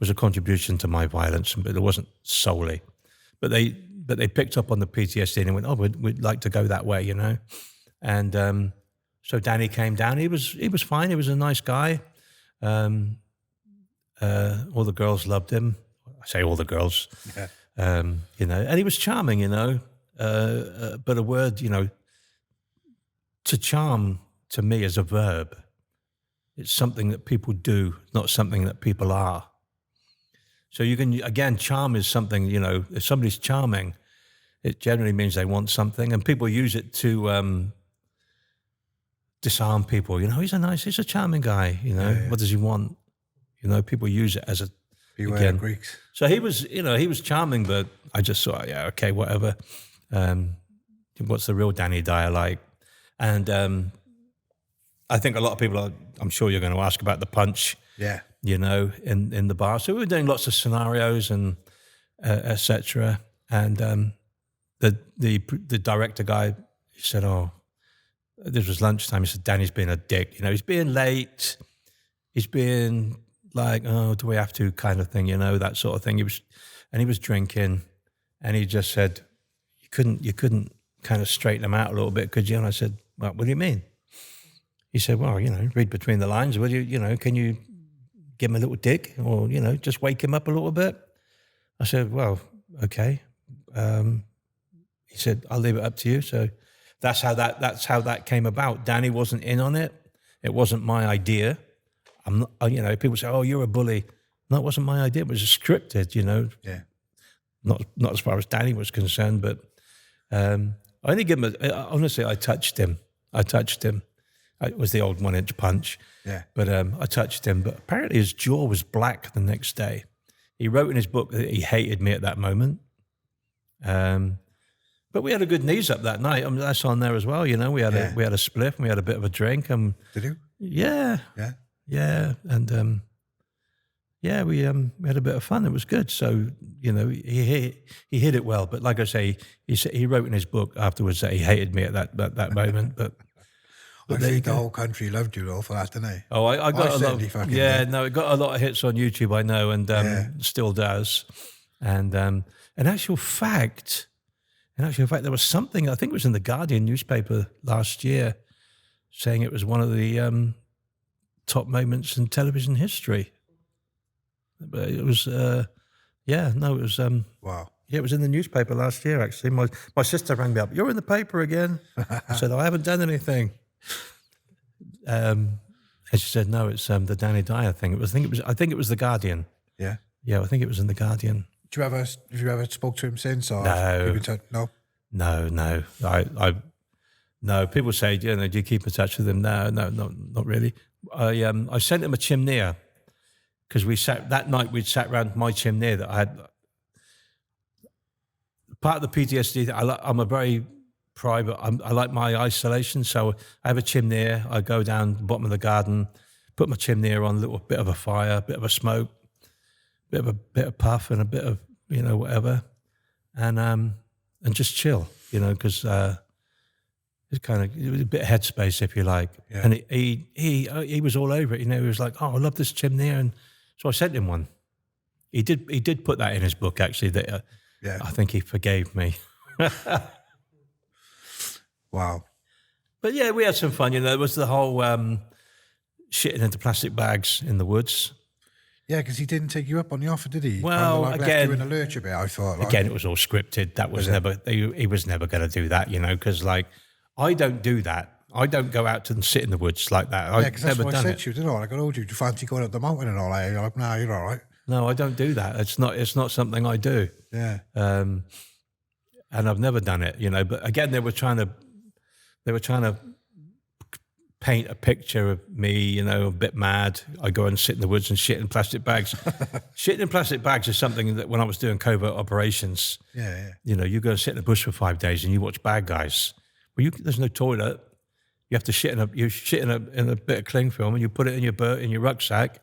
was a contribution to my violence, but it wasn't solely. But they picked up on the PTSD and went, oh, we'd like to go that way, And So Danny came down. He was fine. He was a nice guy. All the girls loved him. I say all the girls. Yeah. You know, and he was charming. You know, but a word, you know, to charm to me is a verb. It's something that people do, not something that people are. So you can, again, charm is something, you know, if somebody's charming, it generally means they want something, and people use it to disarm people. You know, he's a charming guy, you know, what does he want? You know, people use it as a, Beware Greeks. So he was, you know, he was charming, but I just thought, yeah, okay, whatever. What's the real Danny Dyer like? And I think a lot of people are, I'm sure you're going to ask about the punch, you know, in the bar. So we were doing lots of scenarios and etc. And the director guy, he said, oh, this was lunchtime. He said, Danny's being a dick. You know, he's being late. He's being like, oh, do we have to kind of thing, you know, that sort of thing. He was drinking, and he just said, you couldn't kind of straighten him out a little bit, could you? And I said, well, what do you mean? He said, well, you know, read between the lines. Will you know, can you give him a little dig, or, you know, just wake him up a little bit? I said, well, okay. He said, I'll leave it up to you. So that's how that came about. Danny wasn't in on it. It wasn't my idea. I'm not, you know, people say, oh, you're a bully. No, it wasn't my idea. It was scripted, you know. Yeah. Not as far as Danny was concerned, but I only give him honestly, I touched him. It was the old 1-inch punch. Yeah. But I touched him. But apparently his jaw was black the next day. He wrote in his book that he hated me at that moment. But we had a good knees up that night. I mean, that's on there as well. You know, we had a spliff, and we had a bit of a drink. Did you? Yeah. Yeah. Yeah. And we had a bit of fun. It was good. So, you know, he hit it well. But like I say, he wrote in his book afterwards that he hated me at that moment. But I think the whole country loved you though for that, didn't they? Oh, I got a lot. It got a lot of hits on YouTube, I know, and still does. And in actual fact, there was something, I think it was in the Guardian newspaper last year, saying it was one of the top moments in television history. But it was, it was. Wow. Yeah, it was in the newspaper last year, actually. My sister rang me up. You're in the paper again? I said, I haven't done anything. And she said, no, it's the Danny Dyer thing. I think it was the Guardian. Yeah. Yeah, I think it was in the Guardian. Have you ever spoke to him since? Or No. No. No. People say, you know, do you keep in touch with him? No, not really. I sent him a chimney because we'd sat around my chimney that I had. Part of the PTSD, I'm a very private, I like my isolation, so I have a chimney. I go down the bottom of the garden, put my chimney on, a little bit of a fire, a bit of a smoke, bit of puff, and a bit of, you know, whatever, and just chill, you know, because it was a bit of headspace, if you like. Yeah. And he was all over it, you know. He was like, oh, I love this chimney, and so I sent him one. He did put that in his book, actually, that I think he forgave me. Wow. But yeah, we had some fun, you know. There was the whole shitting into plastic bags in the woods. Yeah, because he didn't take you up on the offer, did he? Well, left you in a lurch a bit, I thought. Again, it was all scripted. That was never, he was never going to do that, you know, because, like, I don't do that. I don't go out and sit in the woods like that. Yeah, because that's what I said to you, didn't I? Like, I told you, do you fancy going up the mountain and all that? You're like, nah, you're all right. No, I don't do that. It's not something I do. Yeah. And I've never done it, you know. But again, they were trying to paint a picture of me, you know, a bit mad. I go and sit in the woods and shit in plastic bags. Shitting in plastic bags is something that when I was doing covert operations, you know, you go and sit in the bush for 5 days and you watch bad guys. Well, there's no toilet. You have to shit in a bit of cling film, and you put it in your rucksack,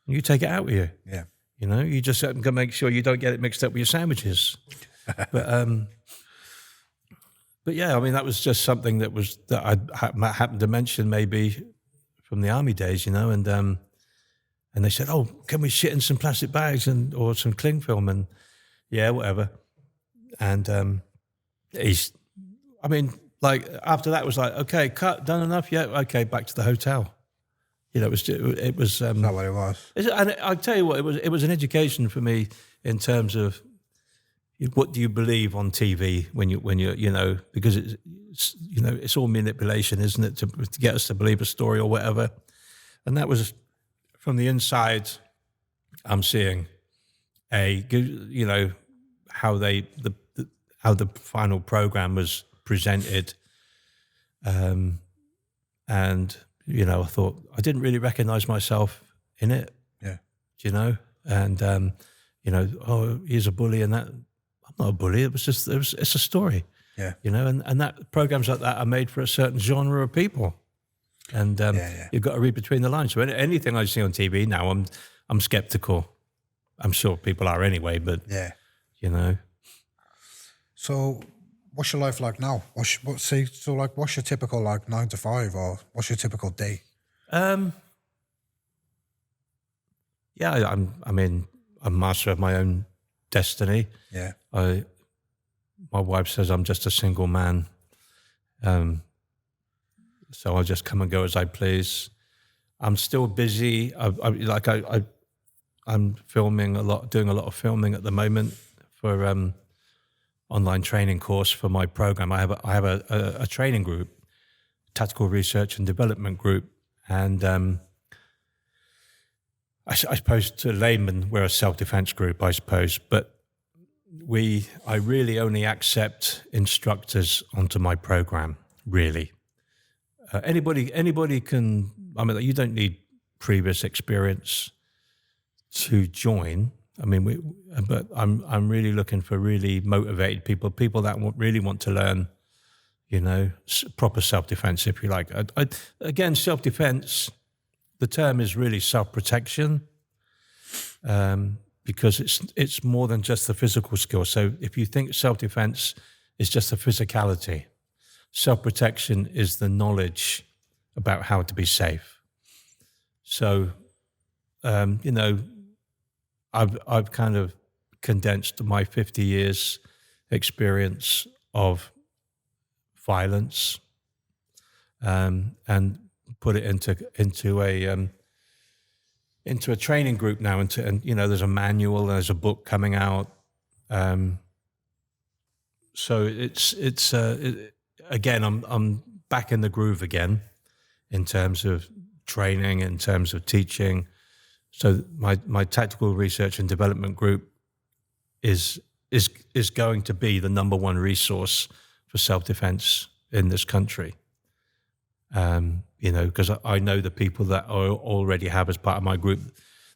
and you take it out with you. Yeah. You know, you just have to make sure you don't get it mixed up with your sandwiches. But yeah, I mean, that was just something that I happened to mention maybe from the army days, you know, and they said, oh, can we shit in some plastic bags or some cling film? And yeah, whatever. And like after that was like, okay, cut, done enough, yeah, okay, back to the hotel. You know, it was. Is that what it was? And I tell you what, it was an education for me in terms of what do you believe on TV when you're you know, because it's you know, it's all manipulation, isn't it, to get us to believe a story or whatever. And that was from the inside. I'm seeing you know, how how the final program was presented, and you know, I thought I didn't really recognize myself in it. Yeah. You know, and you know, oh, he's a bully, and that I'm not a bully. It's a story. Yeah. You know, and that programs like that are made for a certain genre of people, and you've got to read between the lines. So anything I see on TV now, I'm skeptical. I'm sure people are anyway, but yeah, you know. So, what's your life like now? What's your typical like 9 to 5, or what's your typical day? Yeah, I'm master of my own destiny. Yeah. My wife says I'm just a single man, so I just come and go as I please. I'm still busy. I'm filming a lot, doing a lot of filming at the moment for online training course for my program. I have a training group, tactical research and development group, and I suppose to layman we're a self-defense group, I suppose, but I really only accept instructors onto my program. Really, anybody can. I mean, you don't need previous experience to join. I mean, but I'm really looking for really motivated people that really want to learn, you know, proper self-defense, if you like. Again, self-defense, the term is really self-protection, because it's more than just the physical skill. So if you think self-defense is just the physicality, self-protection is the knowledge about how to be safe. So, you know, I've kind of condensed my 50 years experience of violence, and put it into a training group now. And you know, there's a manual, there's a book coming out. So it's again, I'm back in the groove again in terms of training, in terms of teaching. So my tactical research and development group is going to be the number one resource for self-defense in this country. You know, because I know the people that I already have as part of my group.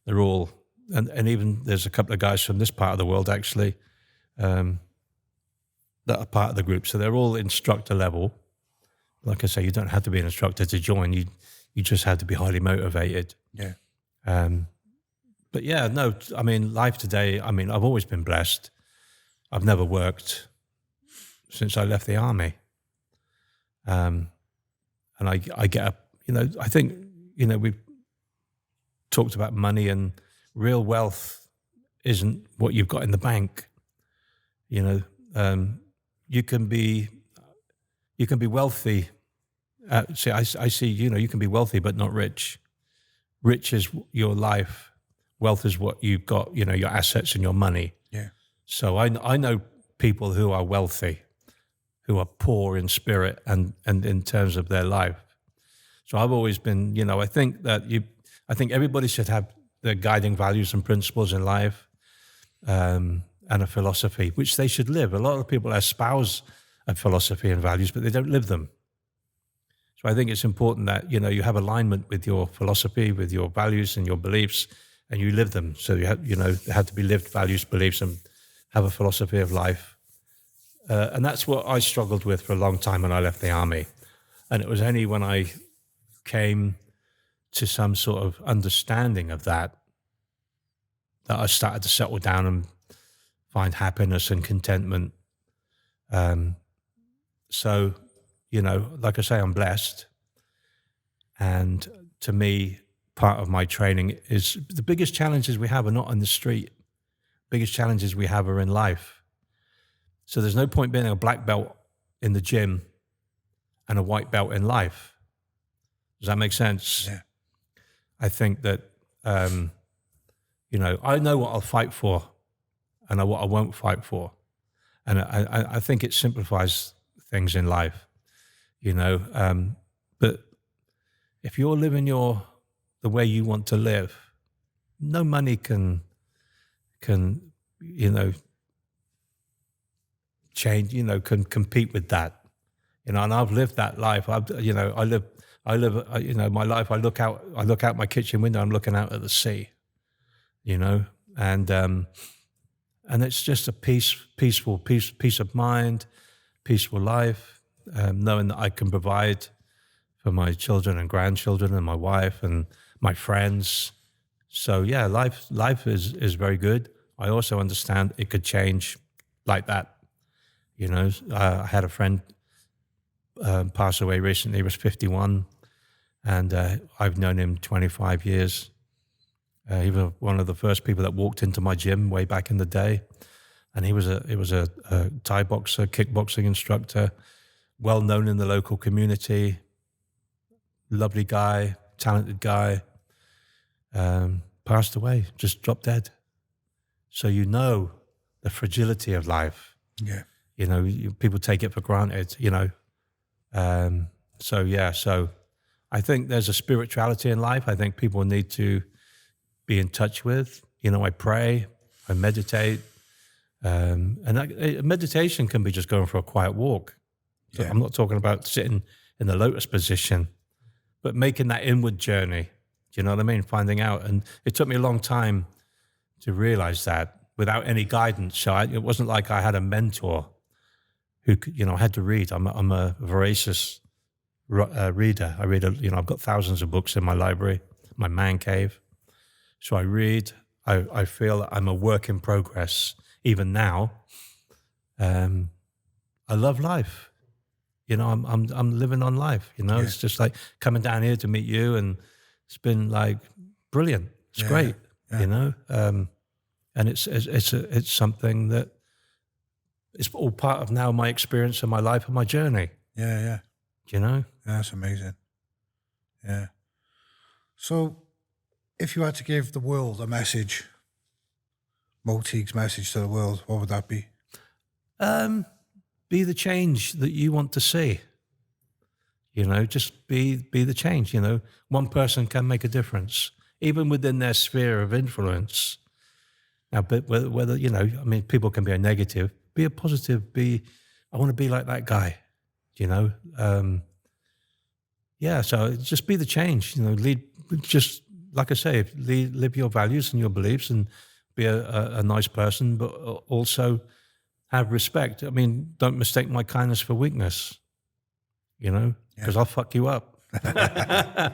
They're all, and even there's a couple of guys from this part of the world actually that are part of the group. So they're all instructor level. Like I say, you don't have to be an instructor to join. You just have to be highly motivated. Yeah. But yeah, no, I mean, life today, I mean, I've always been blessed. I've never worked since I left the army. And I get up, you know, I think, you know, we've talked about money, and real wealth isn't what you've got in the bank. You know, you can be wealthy. I see, you know, you can be wealthy but not rich. Rich is your life. Wealth is what you've got, you know, your assets and your money. Yeah. So I know people who are wealthy, who are poor in spirit and in terms of their life. So I've always been, you know, I think everybody should have their guiding values and principles in life, and a philosophy, which they should live. A lot of people espouse a philosophy and values, but they don't live them. So I think it's important that, you know, you have alignment with your philosophy, with your values and your beliefs, and you live them. So you have, you know, they have to be lived values, beliefs, and have a philosophy of life. And that's what I struggled with for a long time when I left the army. And it was only when I came to some sort of understanding of that I started to settle down and find happiness and contentment. So, you know, like I say, I'm blessed. And to me, part of my training is the biggest challenges we have are not on the street. Biggest challenges we have are in life. So there's no point being a black belt in the gym and a white belt in life. Does that make sense? Yeah. I think that, you know, I know what I'll fight for and what I won't fight for. And I think it simplifies things in life, you know. But if you're living the way you want to live, no money can you know, change, you know, can compete with that. You know, and I've lived that life. You know, I live, you know, my life. I look out my kitchen window. I'm looking out at the sea. You know, and it's just a peace of mind, peaceful life, knowing that I can provide for my children and grandchildren and my wife and my friends. So yeah, life is very good. I also understand it could change like that. You know, I had a friend pass away recently. He was 51, and I've known him 25 years. He was one of the first people that walked into my gym way back in the day, and he was a Thai boxer, kickboxing instructor, well known in the local community. Lovely guy, talented guy. Passed away, just dropped dead. So you know the fragility of life. Yeah. You know, people take it for granted, you know. So I think there's a spirituality in life I think people need to be in touch with. You know, I pray, I meditate. Meditation can be just going for a quiet walk. So I'm not talking about sitting in the lotus position, but making that inward journey. Do you know what I mean? Finding out. And it took me a long time to realize that without any guidance. So it wasn't like I had a mentor who, you know, I had to read. I'm a voracious reader. I read, you know, I've got thousands of books in my library, my man cave. So I read. I feel I'm a work in progress even now. I love life. You know, I'm living on life. You know, it's just like coming down here to meet you, and it's been like brilliant. It's great. You know, and it's something that is all part of now my experience of my life and my journey. Yeah. You know, That's amazing. Yeah. So, if you had to give the world a message, Teague's message to the world, what would that be? Be the change that you want to see. You know, just be the change. You know, one person can make a difference, even within their sphere of influence. Now, but whether you know, I mean, people can be a negative, be a positive. I want to be like that guy. You know, So just be the change. You know, lead. Just like I say, live your values and your beliefs, and be a nice person, but also have respect. I mean, don't mistake my kindness for weakness, you know, because I'll fuck you up.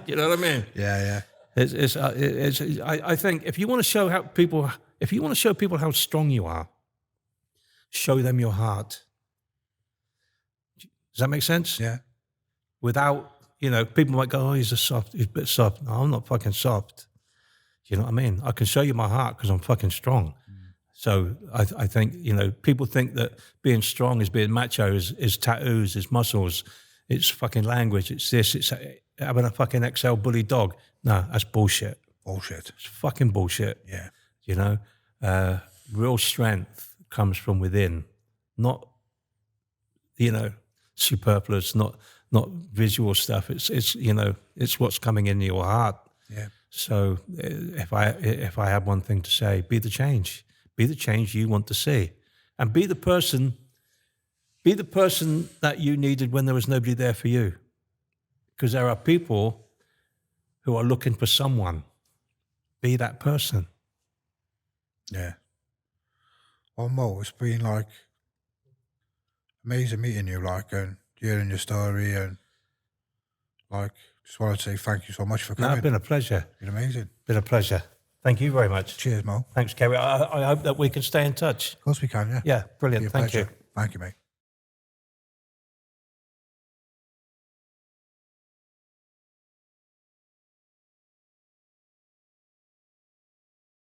You know what I mean? Yeah. I think if you want to show people how strong you are, show them your heart. Does that make sense? Yeah. Without, you know, people might go, oh, he's a bit soft. No, I'm not fucking soft. You know what I mean? I can show you my heart because I'm fucking strong. So I think, you know, people think that being strong is being macho, is tattoos, is muscles, it's fucking language, it's this, it's having a fucking XL bully dog. No, that's bullshit. Bullshit. It's fucking bullshit. Yeah. You know, real strength comes from within, not, you know, superfluous, not visual stuff. It's you know, it's what's coming into your heart. Yeah. So if I have one thing to say, be the change. Be the change you want to see, and be the person that you needed when there was nobody there for you. Because there are people who are looking for someone. Be that person. Yeah. Well, Mo, it's been like amazing meeting you, like, and hearing your story, and like, just wanted to say thank you so much for coming. No, it's been a pleasure. It's been amazing. Been a pleasure. Thank you very much. Cheers, Mo. Thanks, Kerry. I hope that we can stay in touch. Of course we can, yeah. Yeah, brilliant. Be a Thank pleasure. you. Thank you, mate.